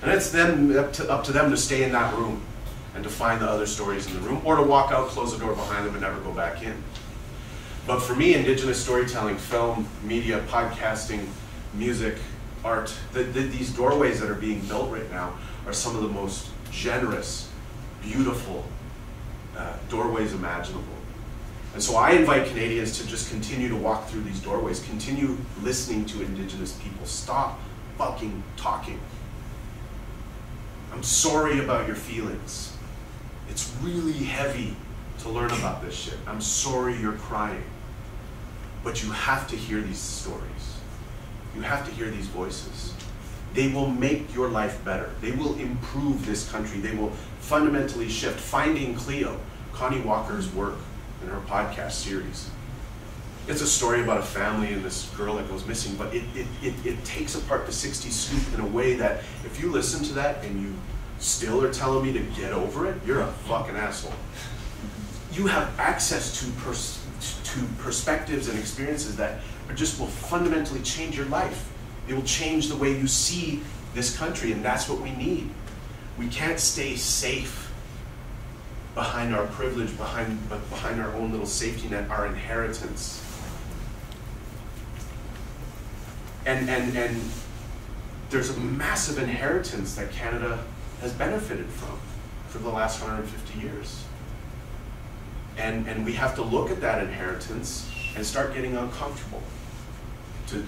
And it's up to them to stay in that room and to find the other stories in the room, or to walk out, close the door behind them, and never go back in. But for me, Indigenous storytelling, film, media, podcasting, music, art, these doorways that are being built right now are some of the most generous, beautiful doorways imaginable. And so I invite Canadians to just continue to walk through these doorways, continue listening to Indigenous people, stop fucking talking. I'm sorry about your feelings. It's really heavy to learn about this shit. I'm sorry you're crying. But you have to hear these stories. You have to hear these voices. They will make your life better. They will improve this country. They will fundamentally shift. Finding Cleo, Connie Walker's work in her podcast series. It's a story about a family and this girl that goes missing, but it takes apart the 60s scoop in a way that if you listen to that and you still are telling me to get over it, you're a fucking asshole. You have access to perspectives and experiences that just will fundamentally change your life. It will change the way you see this country, and that's what we need. We can't stay safe behind our privilege, behind our own little safety net, our inheritance. And there's a massive inheritance that Canada has benefited from for the last 150 years. And we have to look at that inheritance and start getting uncomfortable. To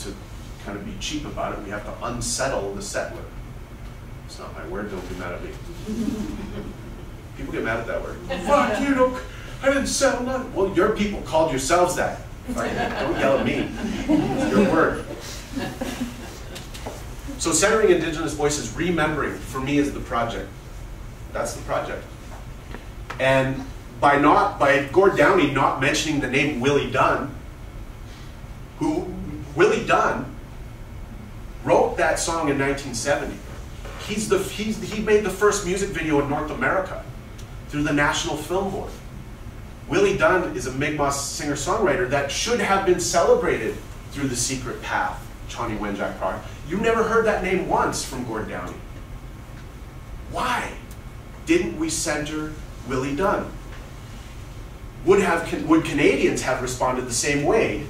kind of be cheap about it, we have to unsettle the settler. It's not my word, don't be mad at me. People get mad at that word. Fuck you, I didn't settle nothing. Well, your people called yourselves that. Don't yell at me. It's your word. So centering Indigenous voices, remembering, for me, is the project. That's the project. And by Gord Downey not mentioning the name Willie Dunn, Willie Dunn wrote that song in 1970. He made the first music video in North America through the National Film Board. Willie Dunn is a Mi'kmaq singer-songwriter that should have been celebrated through the secret path, Chani Wenjack Project. You never heard that name once from Gord Downey. Why didn't we center Willie Dunn? Would Canadians have responded the same way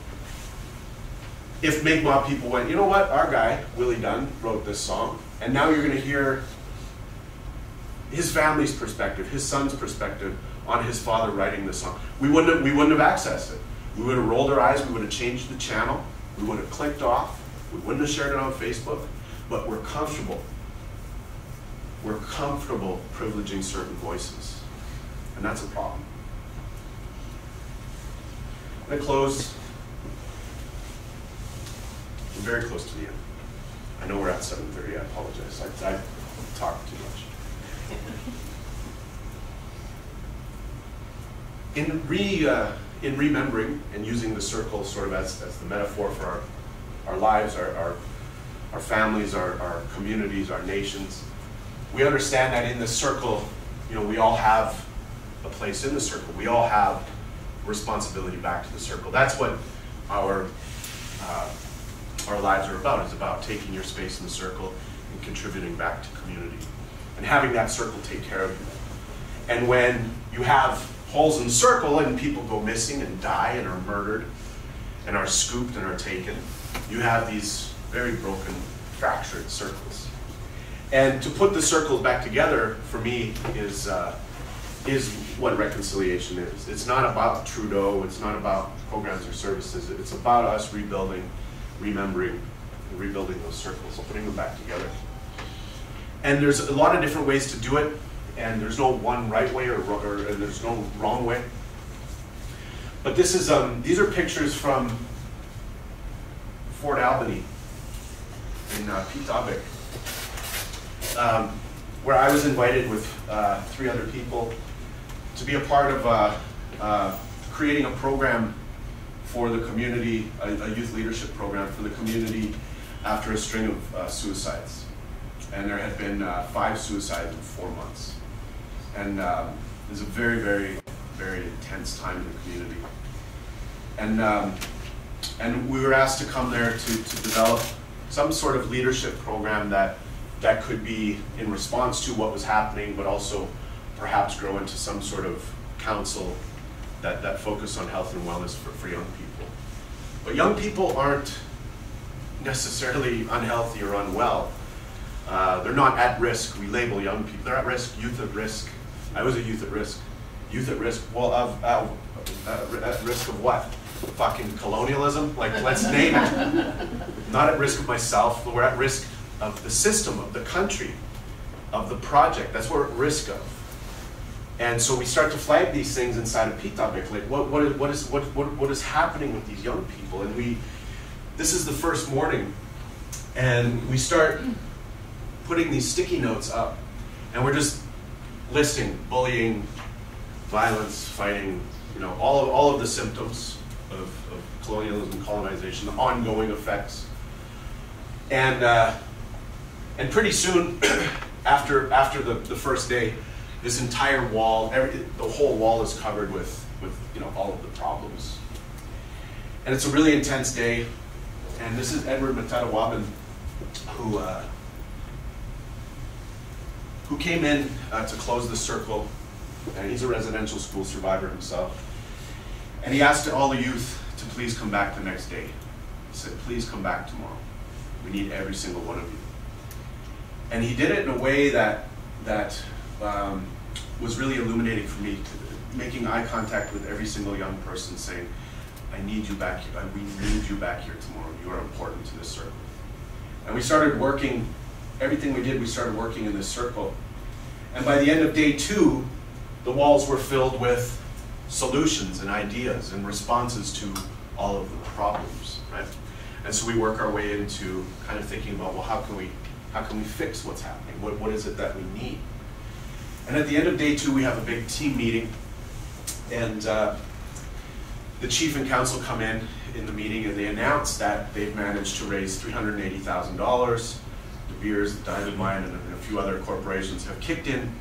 if Mi'kmaq people went, you know what, our guy, Willie Dunn, wrote this song, and now you're going to hear his family's perspective, his son's perspective on his father writing this song. We wouldn't have accessed it. We would have rolled our eyes, we would have changed the channel, we would have clicked off, we wouldn't have shared it on Facebook, but we're comfortable. We're comfortable privileging certain voices, and that's a problem. I'm going to close. We're very close to the end. I know we're at 7:30, I apologize. I talked too much. In remembering and using the circle sort of as the metaphor for our lives, our families, our communities, our nations, we understand that in the circle, you know, we all have a place in the circle. We all have responsibility back to the circle. That's what our lives are about. It's about taking your space in the circle and contributing back to community and having that circle take care of you. And when you have holes in the circle and people go missing and die and are murdered and are scooped and are taken, you have these very broken, fractured circles. And to put the circles back together, for me, is what reconciliation is. It's not about Trudeau, it's not about programs or services, it's about us rebuilding, remembering, and rebuilding those circles, putting them back together. And there's a lot of different ways to do it, and there's no one right way or there's no wrong way. But this is these are pictures from Fort Albany in Peetabic, where I was invited with 3 other people to be a part of creating a program for the community, a youth leadership program for the community after a string of suicides. And there had been 5 suicides in 4 months. And it was a very, very, very intense time in the community. And we were asked to come there to develop some sort of leadership program that could be in response to what was happening, but also perhaps grow into some sort of council that focus on health and wellness for young people. But young people aren't necessarily unhealthy or unwell. They're not at risk. We label young people. They're at risk, youth at risk. I was a youth at risk. Youth at risk, well, at risk of what? Fucking colonialism? Like, let's name it. Not at risk of myself, but we're at risk of the system, of the country, of the project. That's what we're at risk of. And so we start to flag these things inside of Peetabic, like what is happening with these young people? And this is the first morning, and we start putting these sticky notes up, and we're just listing bullying, violence, fighting, you know, all of the symptoms of colonialism, colonization, the ongoing effects. And pretty soon, after the first day, this entire wall, the whole wall is covered with you know, all of the problems. And it's a really intense day. And this is Edward Matadawabin, who came in to close the circle, and he's a residential school survivor himself. And he asked all the youth to please come back the next day. He said, please come back tomorrow. We need every single one of you. And he did it in a way that was really illuminating for me, making eye contact with every single young person, saying, I need you back here. We need you back here tomorrow. You are important to this circle. And we started working, everything we did, we started working in this circle. And by the end of day 2, the walls were filled with solutions and ideas and responses to all of the problems, right? And so we work our way into kind of thinking about, well, how can we fix what's happening? What is it that we need? And at the end of day 2, we have a big team meeting, and the chief and council come in the meeting, and they announce that they've managed to raise $380,000. De Beers, Diamond Mine, and a few other corporations have kicked in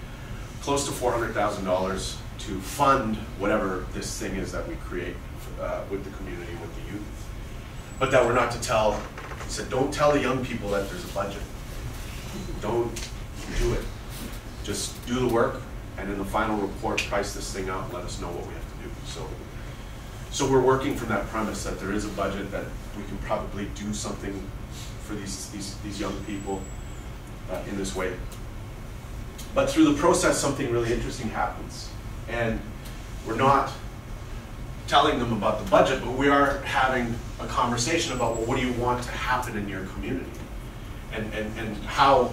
close to $400,000 to fund whatever this thing is that we create with the community, with the youth. But that we're not to tell, he said, don't tell the young people that there's a budget. Don't do it. Just do the work, and in the final report, price this thing out and let us know what we have to do. So we're working from that premise that there is a budget, that we can probably do something for these young people in this way. But through the process, something really interesting happens. And we're not telling them about the budget, but we are having a conversation about, well, what do you want to happen in your community? And how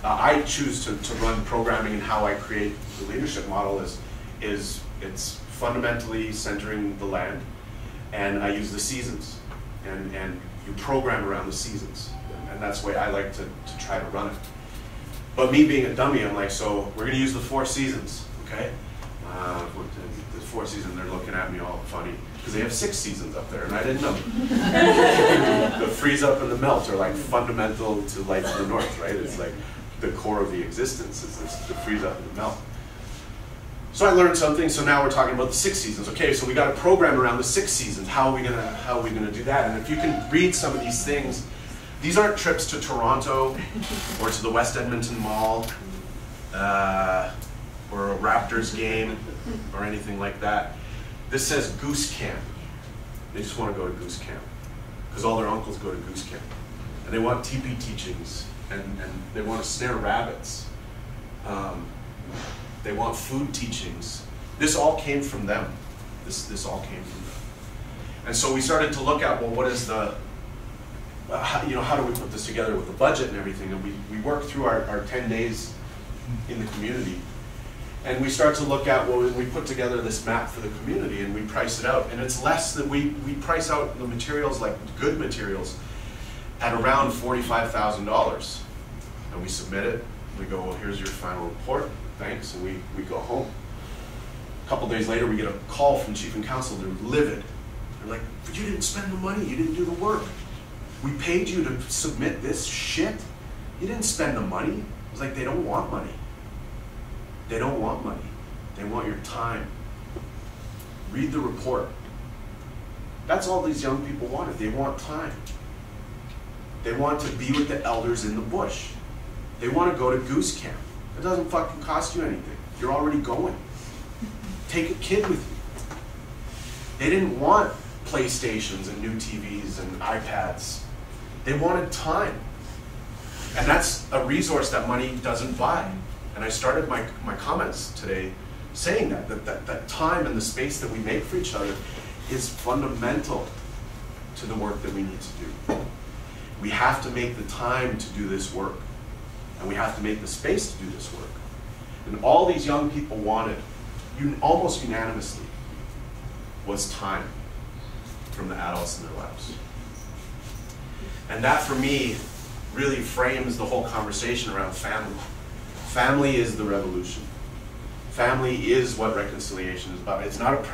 I choose to run programming and how I create the leadership model is it's fundamentally centering the land, and I use the seasons, and you program around the seasons, and that's the way I like to try to run it. But me being a dummy, I'm like, so we're going to use the 4 seasons, okay? The 4 seasons, they're looking at me all funny, because they have 6 seasons up there, and I didn't know. The freeze up and the melt are like fundamental to life in the north, right? It's like the core of the existence is the freeze up and the melt. So I learned something, so now we're talking about the 6 seasons. Okay, so we got a program around the 6 seasons. How are we gonna do that? And if you can read some of these things, these aren't trips to Toronto or to the West Edmonton Mall or a Raptors game or anything like that. This says Goose Camp. They just want to go to Goose Camp because all their uncles go to Goose Camp. And they want teepee teachings, and they want to snare rabbits. They want food teachings. This all came from them. This all came from them. And so we started to look at, well, what is the, how do we put this together with the budget and everything? And we worked through our 10 days in the community. And we start to look at, well, we put together this map for the community and we price it out. And it's less than, we price out the materials, like good materials, at around $45,000. And we submit it. We go, well, here's your final report. Thanks. And we go home. A couple days later, we get a call from Chief and Council. They're livid. They're like, but you didn't spend the money. You didn't do the work. We paid you to submit this shit. You didn't spend the money. I was like, they don't want money. They don't want money. They want your time. Read the report. That's all these young people wanted. They want time. They want to be with the elders in the bush. They want to go to Goose Camp. It doesn't fucking cost you anything. You're already going. Take a kid with you. They didn't want PlayStations and new TVs and iPads. They wanted time. And that's a resource that money doesn't buy. And I started my comments today saying that time and the space that we make for each other is fundamental to the work that we need to do. We have to make the time to do this work. And we have to make the space to do this work. And all these young people wanted, almost unanimously, was time from the adults in their lives. And that, for me, really frames the whole conversation around family. Family is the revolution. Family is what reconciliation is about. It's not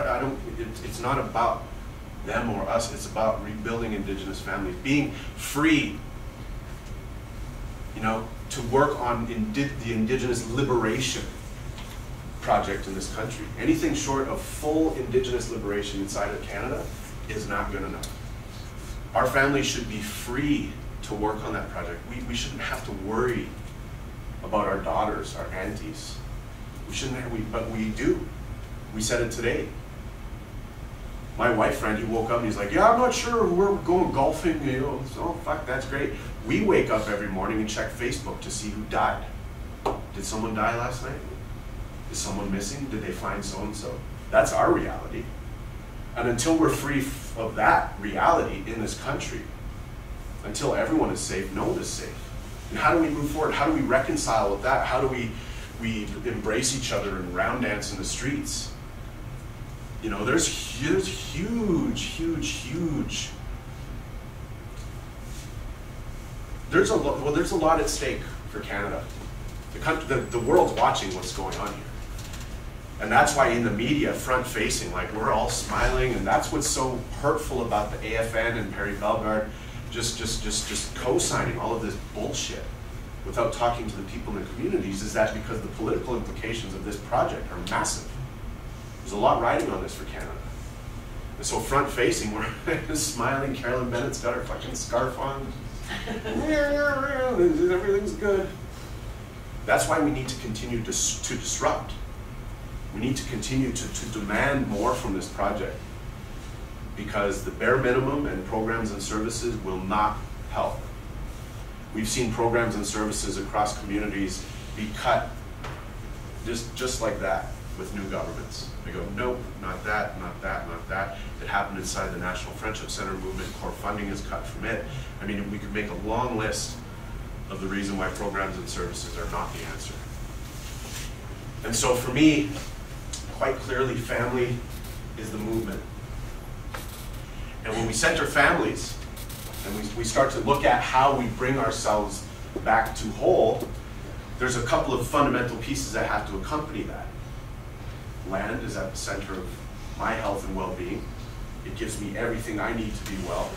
it's not about them or us. It's about rebuilding Indigenous families, being free, to work on the Indigenous liberation project in this country. Anything short of full Indigenous liberation inside of Canada is not good enough. Our families should be free to work on that project. We shouldn't have to worry about our daughters, our aunties. We shouldn't have, but we do. We said it today. My wife friend, he woke up and he's like, yeah, I'm not sure, we're going golfing, oh fuck, that's great. We wake up every morning and check Facebook to see who died. Did someone die last night? Is someone missing? Did they find so-and-so? That's our reality. And until we're free of that reality in this country, until everyone is safe, no one is safe. And how do we move forward? How do we reconcile with that? How do we embrace each other and round dance in the streets? There's huge. There's a lot at stake for Canada. The world's watching what's going on here. And that's why in the media, front-facing, like we're all smiling, and that's what's so hurtful about the AFN and Perry Bellegarde just co-signing all of this bullshit without talking to the people in the communities, is that because the political implications of this project are massive. There's a lot riding on this for Canada. And so front-facing, we're smiling. Carolyn Bennett's got her fucking scarf on. Everything's good. That's why we need to continue to disrupt. We need to continue to demand more from this project, because the bare minimum and programs and services will not help. We've seen programs and services across communities be cut just like that with new governments. They go, nope, not that, not that, not that. It happened inside the National Friendship Center movement. Core funding is cut from it. I mean, we could make a long list of the reason why programs and services are not the answer. And so for me, quite clearly, family is the movement. And when we center families, and we start to look at how we bring ourselves back to whole, there's a couple of fundamental pieces that have to accompany that. Land is at the center of my health and well-being. It gives me everything I need to be well.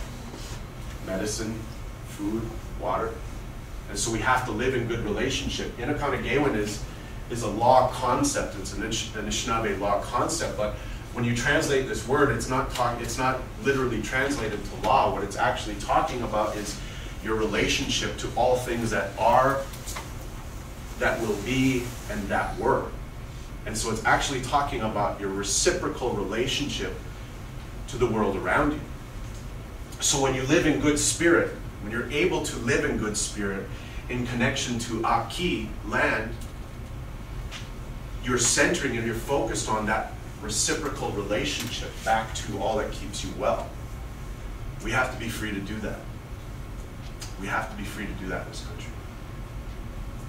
Medicine, food, water. And so we have to live in good relationship. Inakanagewan is a law concept. It's an Anishinaabe law concept, but when you translate this word, it's not literally translated to law. What it's actually talking about is your relationship to all things that are, that will be, and that were. And so it's actually talking about your reciprocal relationship to the world around you. So when you live in good spirit, when you're able to live in good spirit in connection to Aki, land, you're centering and you're focused on that reciprocal relationship back to all that keeps you well. We have to be free to do that. We have to be free to do that in this country.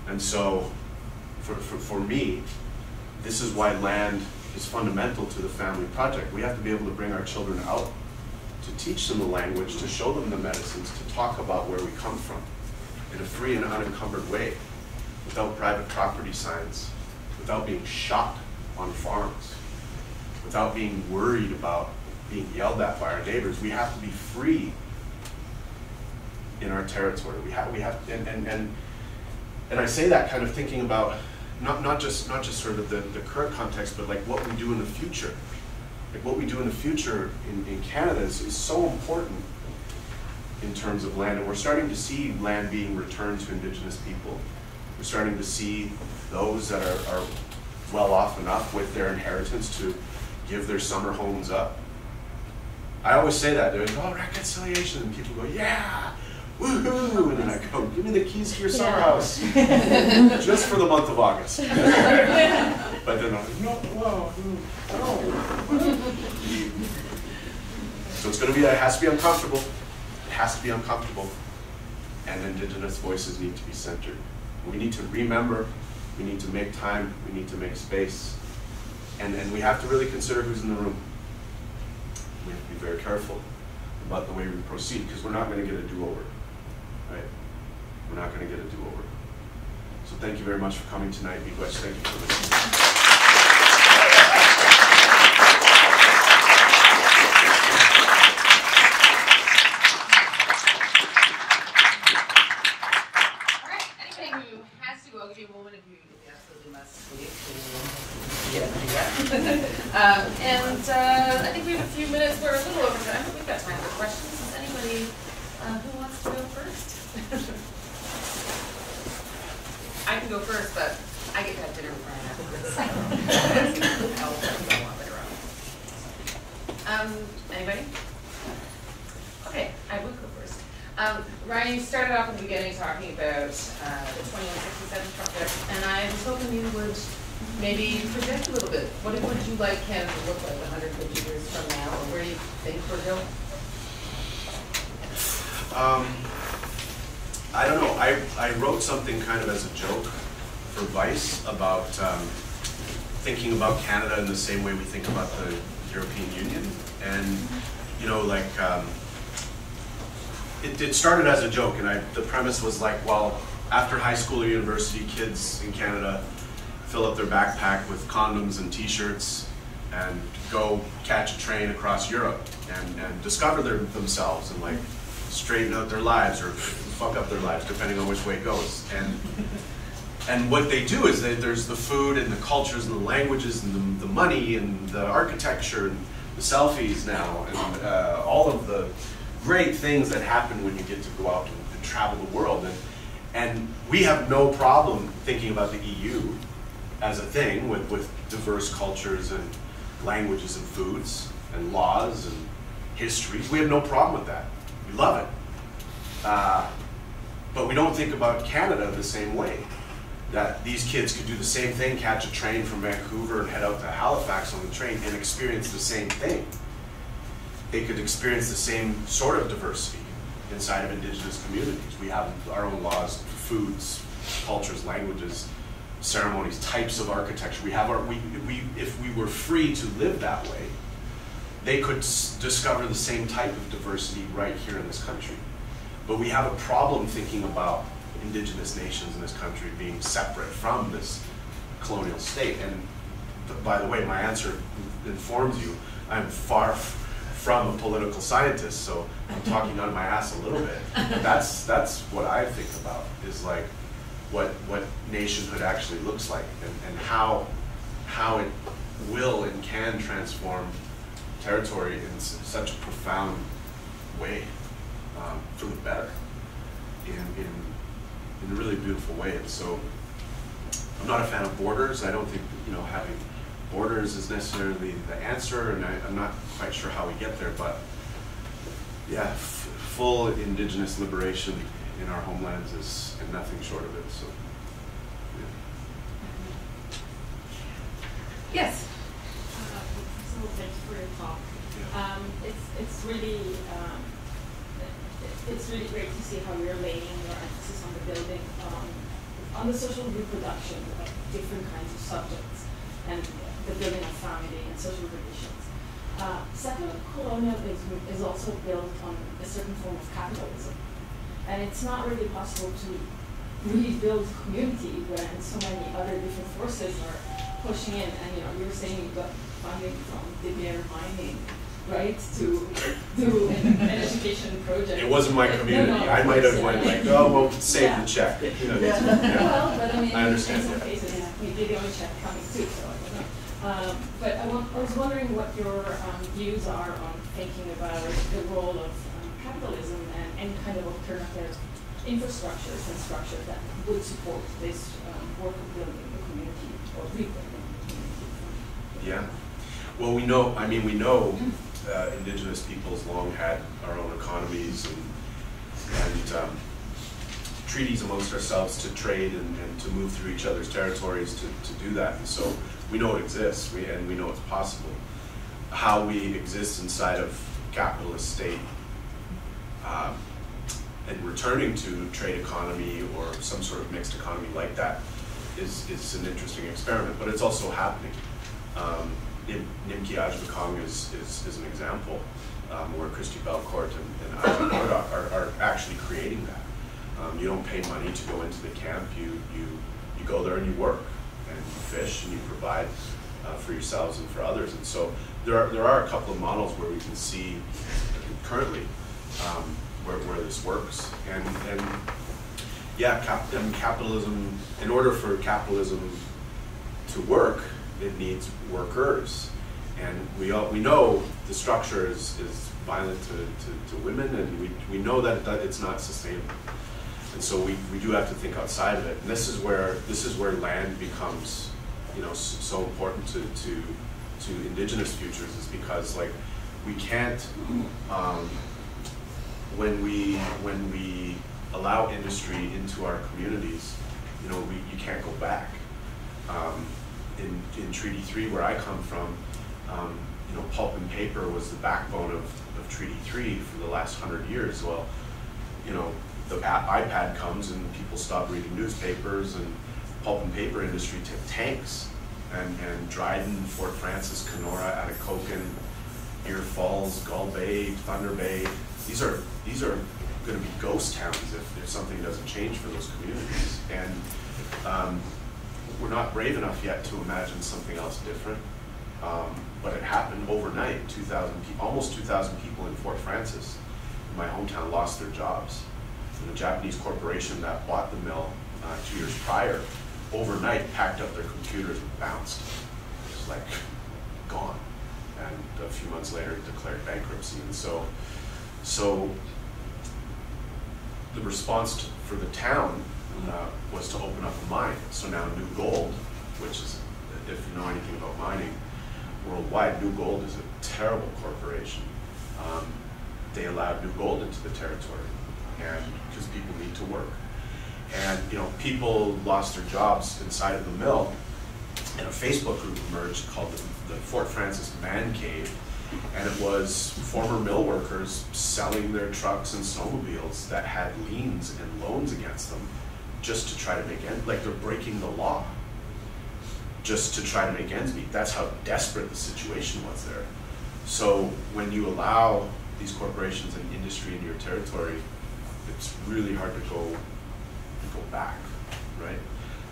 And so, for me, this is why land is fundamental to the family project. We have to be able to bring our children out, to teach them the language, to show them the medicines, to talk about where we come from in a free and unencumbered way, without private property signs, without being shot on farms, without being worried about being yelled at by our neighbors. We have to be free in our territory. And I say that kind of thinking about not just sort of the current context, but like what we do in the future. Like what we do in the future in Canada is so important in terms of land, and we're starting to see land being returned to Indigenous people. We're starting to see those that are well off enough with their inheritance to give their summer homes up. I always say that, they're like, oh, reconciliation, and people go, yeah, woohoo, and then I go, give me the keys to your summer house, just for the month of August. But then I'm like, no, whoa, no. So it's going to be, it has to be uncomfortable. It has to be uncomfortable. And Indigenous voices need to be centered. We need to remember, we need to make time, we need to make space. And we have to really consider who's in the room. We have to be very careful about the way we proceed, because we're not going to get a do-over, right? We're not going to get a do-over. So thank you very much for coming tonight. Miigwech, thank you for listening. I think we have a few minutes. We're a little over time, but we've got time for questions. Is anybody who wants to go first? I can go first, but I get to have dinner with Ryan after this. Anybody? Okay, I will go first. Ryan, you started off in the beginning talking about the 2167 project, and I was hoping you would maybe project a little bit. What would you like Canada to look like 150 years from now, or where do you think we're going? I don't know. I wrote something kind of as a joke for Vice about thinking about Canada in the same way we think about the European Union. And, you know, like, it started as a joke, and the premise was like, well, after high school or university, kids in Canada fill up their backpack with condoms and t-shirts and go catch a train across Europe and discover themselves and like straighten out their lives or fuck up their lives, depending on which way it goes. And what they do is that there's the food and the cultures and the languages and the money and the architecture and the selfies now and all of the great things that happen when you get to go out and travel the world. And we have no problem thinking about the EU as a thing with diverse cultures and languages and foods and laws and histories. We have no problem with that. We love it. But we don't think about Canada the same way. That these kids could do the same thing, catch a train from Vancouver and head out to Halifax on the train and experience the same thing. They could experience the same sort of diversity inside of Indigenous communities. We have our own laws, foods, cultures, languages, ceremonies, types of architecture. We have if we were free to live that way, they could discover the same type of diversity right here in this country. But we have a problem thinking about Indigenous nations in this country being separate from this colonial state. And by the way, my answer informs you, I'm far from a political scientist, so I'm talking on my ass a little bit. But that's what I think about, is like what nationhood actually looks like, and how it will and can transform territory in such a profound way, for the better, in a really beautiful way. And so I'm not a fan of borders. I don't think having borders is necessarily the answer, and I'm not quite sure how we get there, but yeah, full Indigenous liberation in our homelands is and nothing short of it. So yeah. Yes. So thanks for your talk. Yeah. It's really great to see how you're laying your emphasis on the building, on the social reproduction of different kinds of subjects, and the building of family and social relations. Settler colonialism is also built on a certain form of capitalism, and it's not really possible to rebuild community when so many other different forces are pushing in. And you were saying you got funding from the Bear Mining, right, to do an education project. It wasn't my community. No, I might have went like, oh, well, save the check. Well, but I mean, I understand. in some cases, maybe the only check coming too, so I don't know. But I was wondering what your views are on thinking about the role of capitalism and any kind of alternative infrastructures and structures that would support this work of building the community or rebuilding the community. Yeah. Well, we know Indigenous peoples long had our own economies and treaties amongst ourselves to trade and to move through each other's territories to do that. And so we know it exists, and we know it's possible. How we exist inside of capitalist state and returning to trade economy or some sort of mixed economy like that is an interesting experiment, but it's also happening. Nimki Ajmakong is an example where Christy Belcourt and Ajmak Murdoch are actually creating that. You don't pay money to go into the camp. You go there and you work and you fish and you provide for yourselves and for others. And so there are a couple of models where we can see currently where this works. And yeah, capitalism. In order for capitalism to work, it needs workers, and we know the structure is violent to women, and we know that it's not sustainable, and so we do have to think outside of it. And this is where land becomes so important to Indigenous futures, is because like we can't when we allow industry into our communities, you can't go back. In Treaty 3, where I come from, pulp and paper was the backbone of Treaty 3 for the last 100 years. Well, the iPad comes and people stop reading newspapers, and pulp and paper industry took tanks, and Dryden, Fort Francis, Kenora, Atikokan, Deer Falls, Gull Bay, Thunder Bay. These are going to be ghost towns if something doesn't change for those communities. And we're not brave enough yet to imagine something else different, but it happened overnight. Almost 2,000 people in Fort Francis, in my hometown, lost their jobs. And the Japanese corporation that bought the mill 2 years prior overnight packed up their computers and bounced. It was like gone. And a few months later declared bankruptcy. And so the response for the town was to open up a mine. So now New Gold, which is, if you know anything about mining worldwide, New Gold is a terrible corporation. They allowed New Gold into the territory, and because people need to work. And people lost their jobs inside of the mill, and a Facebook group emerged called the Fort Francis Man Cave, and it was former mill workers selling their trucks and snowmobiles that had liens and loans against them just to try to make ends, like they're breaking the law just to try to make ends meet. That's how desperate the situation was there. So when you allow these corporations and industry in your territory, it's really hard to go back, right?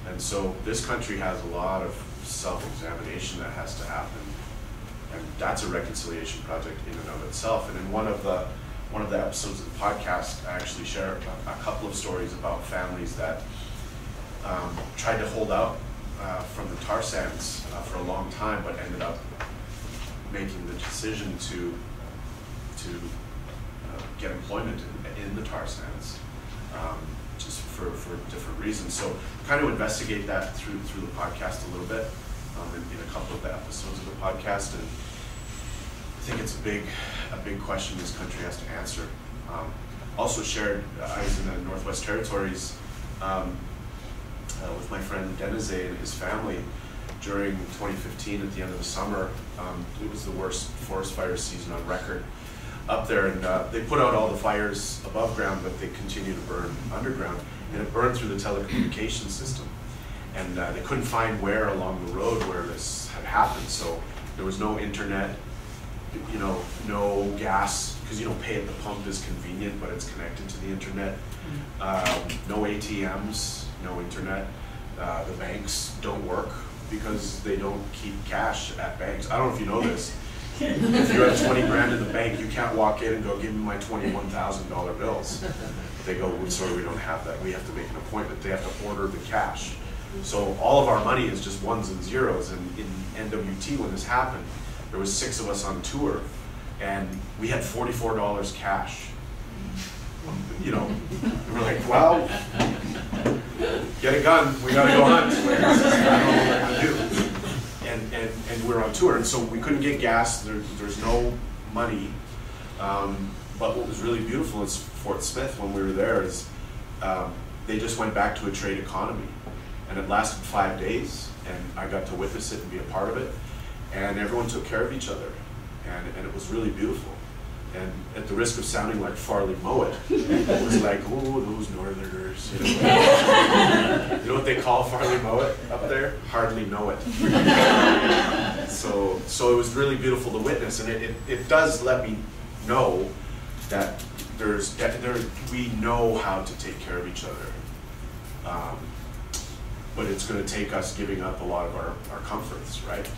And so this country has a lot of self-examination that has to happen, and that's a reconciliation project in and of itself. And in one of the episodes of the podcast, I actually share a couple of stories about families that tried to hold out from the tar sands for a long time, but ended up making the decision to get employment in the tar sands, just for different reasons. So kind of investigate that through the podcast a little bit, in a couple of the episodes of the podcast, and I think it's a big question this country has to answer. Also shared, I was in the Northwest Territories with my friend Denise and his family during 2015 at the end of the summer. It was the worst forest fire season on record up there, and they put out all the fires above ground, but they continue to burn underground, and it burned through the telecommunications system. And they couldn't find where along the road where this had happened, so there was no internet, no gas, because pay at the pump is convenient, but it's connected to the internet. No ATMs, no internet. The banks don't work because they don't keep cash at banks. I don't know if you know this. If you have 20 grand in the bank, you can't walk in and go, give me my $21,000 bills. They go, well, sorry, we don't have that. We have to make an appointment. They have to order the cash. So all of our money is just ones and zeros. And in NWT, when this happened, there was 6 of us on tour, and we had $44 cash. We're like, well, get a gun, we gotta go hunt. I don't know what we're gonna do. And we're on tour, and so we couldn't get gas, there's no money. But what was really beautiful is Fort Smith, when we were there, is they just went back to a trade economy. And it lasted 5 days, and I got to witness it and be a part of it. And everyone took care of each other, and it was really beautiful. And at the risk of sounding like Farley Mowat, it was like, oh, those Northerners. You know what they call Farley Mowat up there? Hardly know it. So it was really beautiful to witness, and it does let me know that we know how to take care of each other. But it's going to take us giving up a lot of our comforts, right?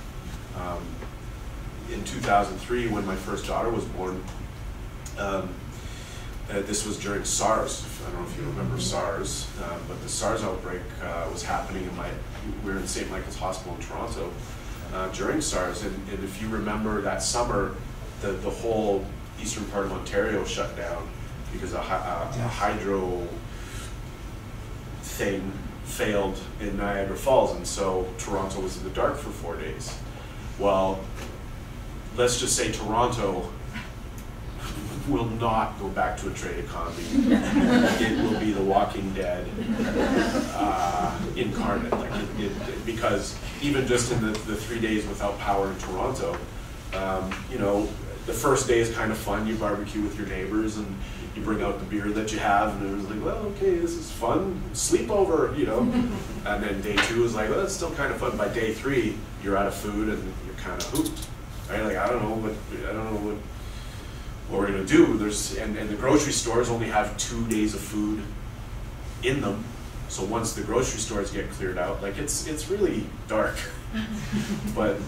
In 2003, when my first daughter was born, this was during SARS. I don't know if you remember SARS, but the SARS outbreak was happening we were in St. Michael's Hospital in Toronto during SARS. And if you remember that summer, the whole eastern part of Ontario shut down because a hydro thing failed in Niagara Falls, and so Toronto was in the dark for 4 days. Well, let's just say Toronto will not go back to a trade economy. It will be the Walking Dead incarnate, because even just in the 3 days without power in Toronto, the first day is kind of fun. You barbecue with your neighbors and you bring out the beer that you have, and it was like, well, okay, this is fun, sleepover, And then day 2 is like, well, it's still kind of fun. By day 3, you're out of food and you're kind of hooped, right? Like, I don't know what we're gonna do. And the grocery stores only have 2 days of food in them. So once the grocery stores get cleared out, like it's really dark. but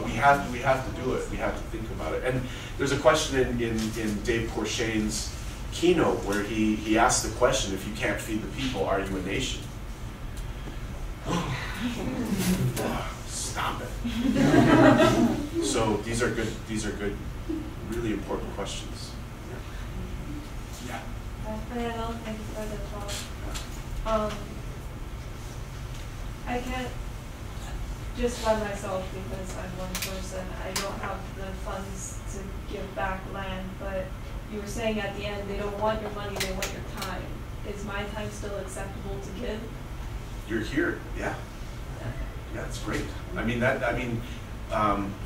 we have to do it. We have to think about it. And there's a question in Dave Porchain's keynote where he asked the question, if you can't feed the people, are you a nation? Stop it. So these are good, really important questions. Yeah. Hello, thank you for the talk. I can't just by myself because I'm one person. I don't have the funds to give back land, but you were saying at the end they don't want your money, they want your time. Is my time still acceptable to give? You're here, yeah. Yeah, it's great. I mean,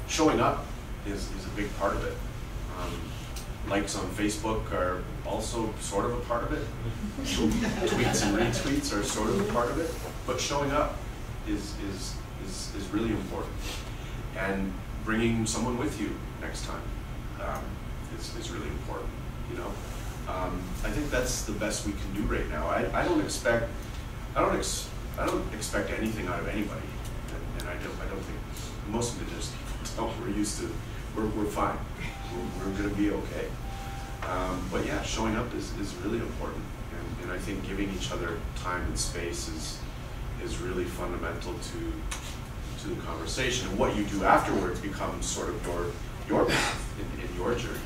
showing up is a big part of it. Likes on Facebook are also sort of a part of it. Tweets and retweets are sort of a part of it. But showing up is really important. And bringing someone with you next time is really important. You know, I think that's the best we can do right now. I don't expect anything out of anybody, and I don't think most Indigenous people don't. We're used to, we're fine. We're going to be okay. But yeah, showing up is really important, and I think giving each other time and space is really fundamental to the conversation. And what you do afterwards becomes sort of your path in your journey.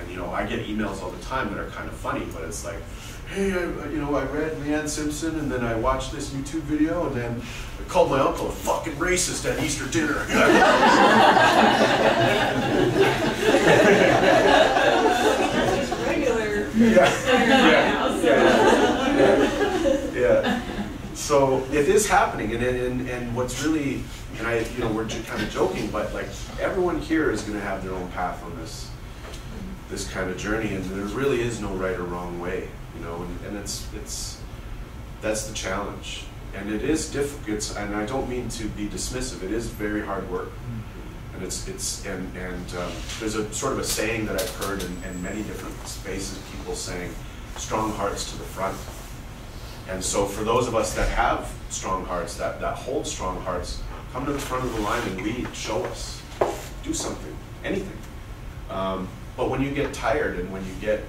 And you know, I get emails all the time that are kind of funny, but it's like, hey, I read Leanne Simpson, and then I watched this YouTube video, and then I called my uncle a fucking racist at Easter dinner. Just regular. Yeah. So it is happening, and what's really, and we're kind of joking, but like everyone here is going to have their own path on this kind of journey, and there really is no right or wrong way. And that's the challenge, and it is difficult. And I don't mean to be dismissive. It is very hard work, and there's a sort of a saying that I've heard in many different spaces. People saying, "Strong hearts to the front." And so, for those of us that have strong hearts, that hold strong hearts, come to the front of the line and lead. Show us, do something, anything. But when you get tired and when you get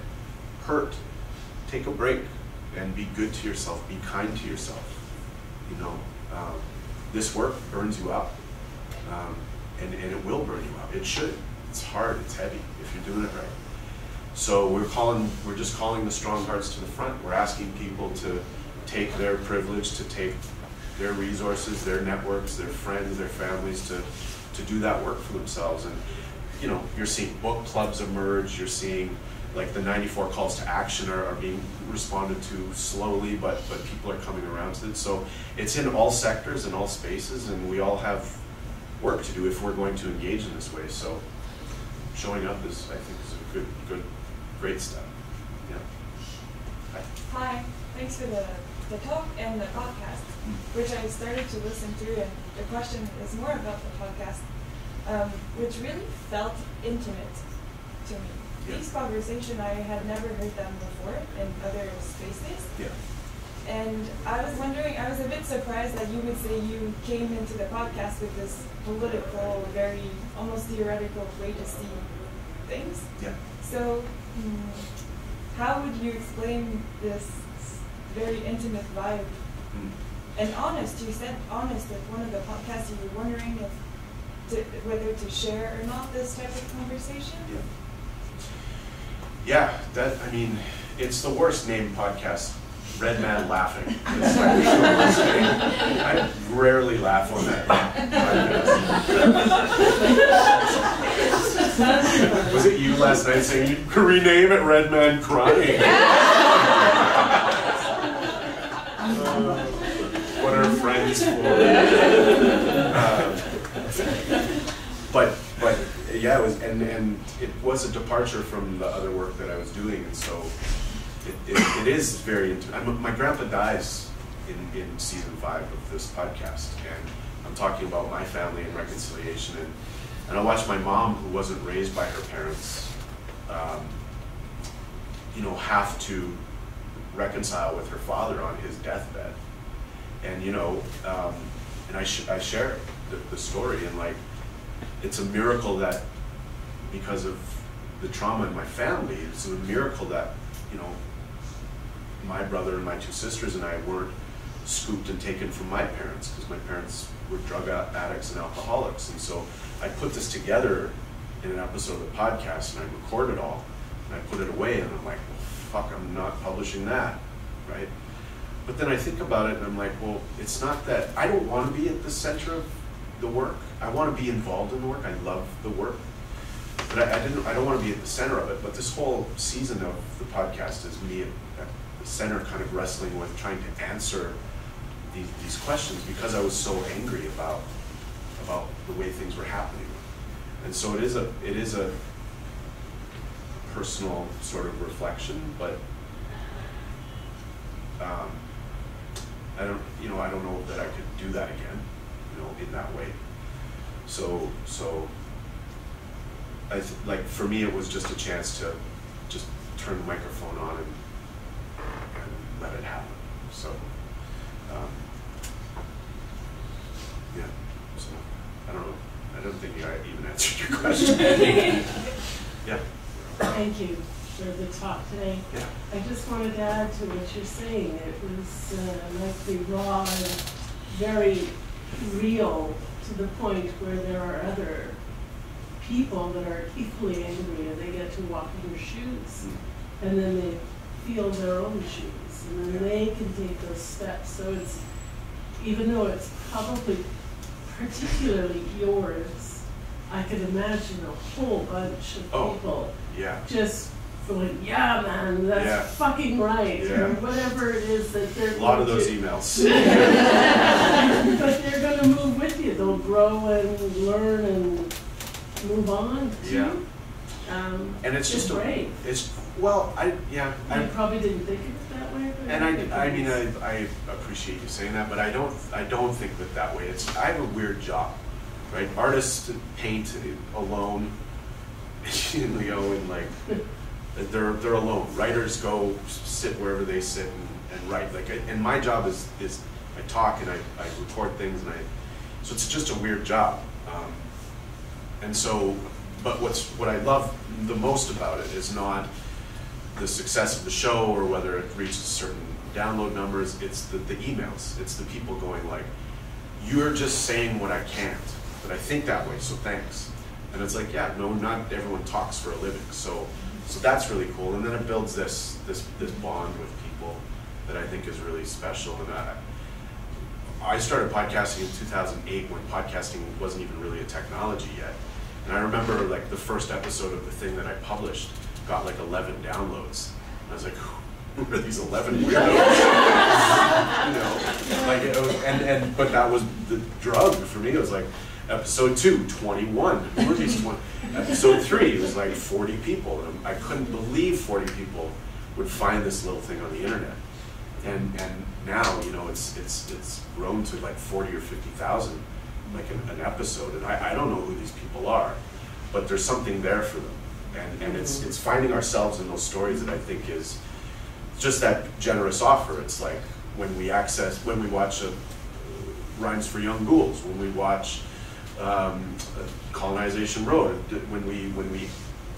hurt, take a break and be good to yourself, be kind to yourself. This work burns you up, and it will burn you up. It should. It's hard, it's heavy if you're doing it right. So we're just calling the strong hearts to the front. We're asking people to take their privilege, to take their resources, their networks, their friends, their families to do that work for themselves. And you're seeing book clubs emerge, you're seeing like the 94 calls to action are being responded to slowly, but people are coming around to it. So it's in all sectors and all spaces, and we all have work to do if we're going to engage in this way. So showing up is, I think, is a great step. Yeah. Hi, thanks for the talk and the podcast, which I started to listen to, and the question is more about the podcast, which really felt intimate to me. Yeah. These conversations, I had never heard them before in other spaces. Yeah. And I was wondering, I was a bit surprised that you would say you came into the podcast with this political, very almost theoretical way to see things. Yeah. So, how would you explain this very intimate vibe? And honest, you said honest at one of the podcasts, you were wondering whether to share or not this type of conversation? Yeah, it's the worst named podcast. Red Man Laughing. I rarely laugh on that podcast. Was it you last night saying you could rename it Red Man Crying? What are friends for? But yeah, it was, and it was a departure from the other work that I was doing, and so it is very intimate. My grandpa dies in season 5 of this podcast, and I'm talking about my family and reconciliation, and I watched my mom, who wasn't raised by her parents, have to reconcile with her father on his deathbed, and and I share the story, and like, it's a miracle that because of the trauma in my family, it's a miracle that my brother and my 2 sisters and I weren't scooped and taken from my parents, because my parents were drug addicts and alcoholics. And so I put this together in an episode of the podcast, and I record it all, and I put it away, and I'm like, well, fuck, I'm not publishing that, right? But then I think about it, and I'm like, well, it's not that, I don't want to be at the center of the work. I want to be involved in the work. I love the work. But I don't want to be at the center of it. But this whole season of the podcast is me at the center, kind of wrestling with trying to answer these questions, because I was so angry about the way things were happening. And so it is a personal sort of reflection, but I don't know that I could do that again, in that way. So like for me, it was just a chance to just turn the microphone on and let it happen. So yeah. So I don't know. I don't think I even answered your question. Yeah. Thank you for the talk today. Yeah. I just wanted to add to what you're saying. It was nicely raw and very real, to the point where there are other people that are equally angry, and they get to walk in your shoes, and then they feel their own shoes, and then they can take those steps. So it's, even though it's probably particularly yours, I could imagine a whole bunch of people just going, yeah, man, that's fucking right, or whatever it is that they're a lot of those emails. But they're going to move with you. They'll grow and learn and move on too. And it's just great. I probably didn't think of it that way. But and I appreciate you saying that, but I don't think of it that way. I have a weird job, right? Artists paint alone, and like they're alone. Writers go sit wherever they sit and write. And my job is I talk and I record things, so it's just a weird job. And so, but what I love the most about it is not the success of the show or whether it reaches certain download numbers. It's the emails. It's the people going like, you're just saying what I can't, but I think that way, so thanks. And it's like, yeah, no, not everyone talks for a living. So that's really cool. And then it builds this bond with people that I think is really special. And I started podcasting in 2008 when podcasting wasn't even really a technology yet. And I remember like the first episode of the thing that I published got like 11 downloads. And I was like, who are these 11 weirdos? Like it was, but that was the drug for me. It was like episode 2, 21. Who are these 20? Episode 3, it was like 40 people. And I couldn't believe 40 people would find this little thing on the internet. And now, it's grown to like 40 or 50,000, like an episode. And I don't know who these people are, but there's something there for them. And it's finding ourselves in those stories that I think is just that generous offer. It's like when we watch Rhymes for Young Ghouls, when we watch Colonization Road, when we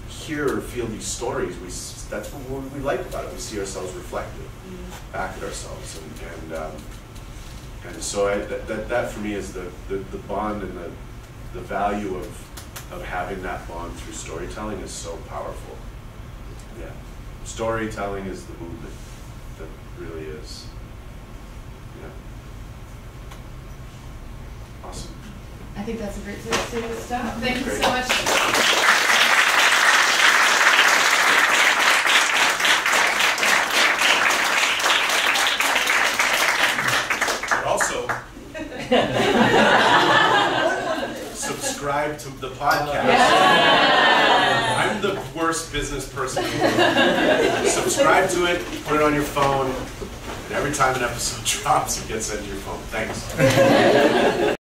hear or feel these stories, that's what we like about it. We see ourselves reflected back at ourselves, and so that for me is the bond and the value of having that bond through storytelling is so powerful. Yeah, storytelling is the movement that really is. Yeah, awesome. I think that's a great place to stop. Thank you so much. Subscribe to the podcast. I'm the worst business person in the world. Subscribe to it, put it on your phone, and every time an episode drops, it gets into your phone. Thanks.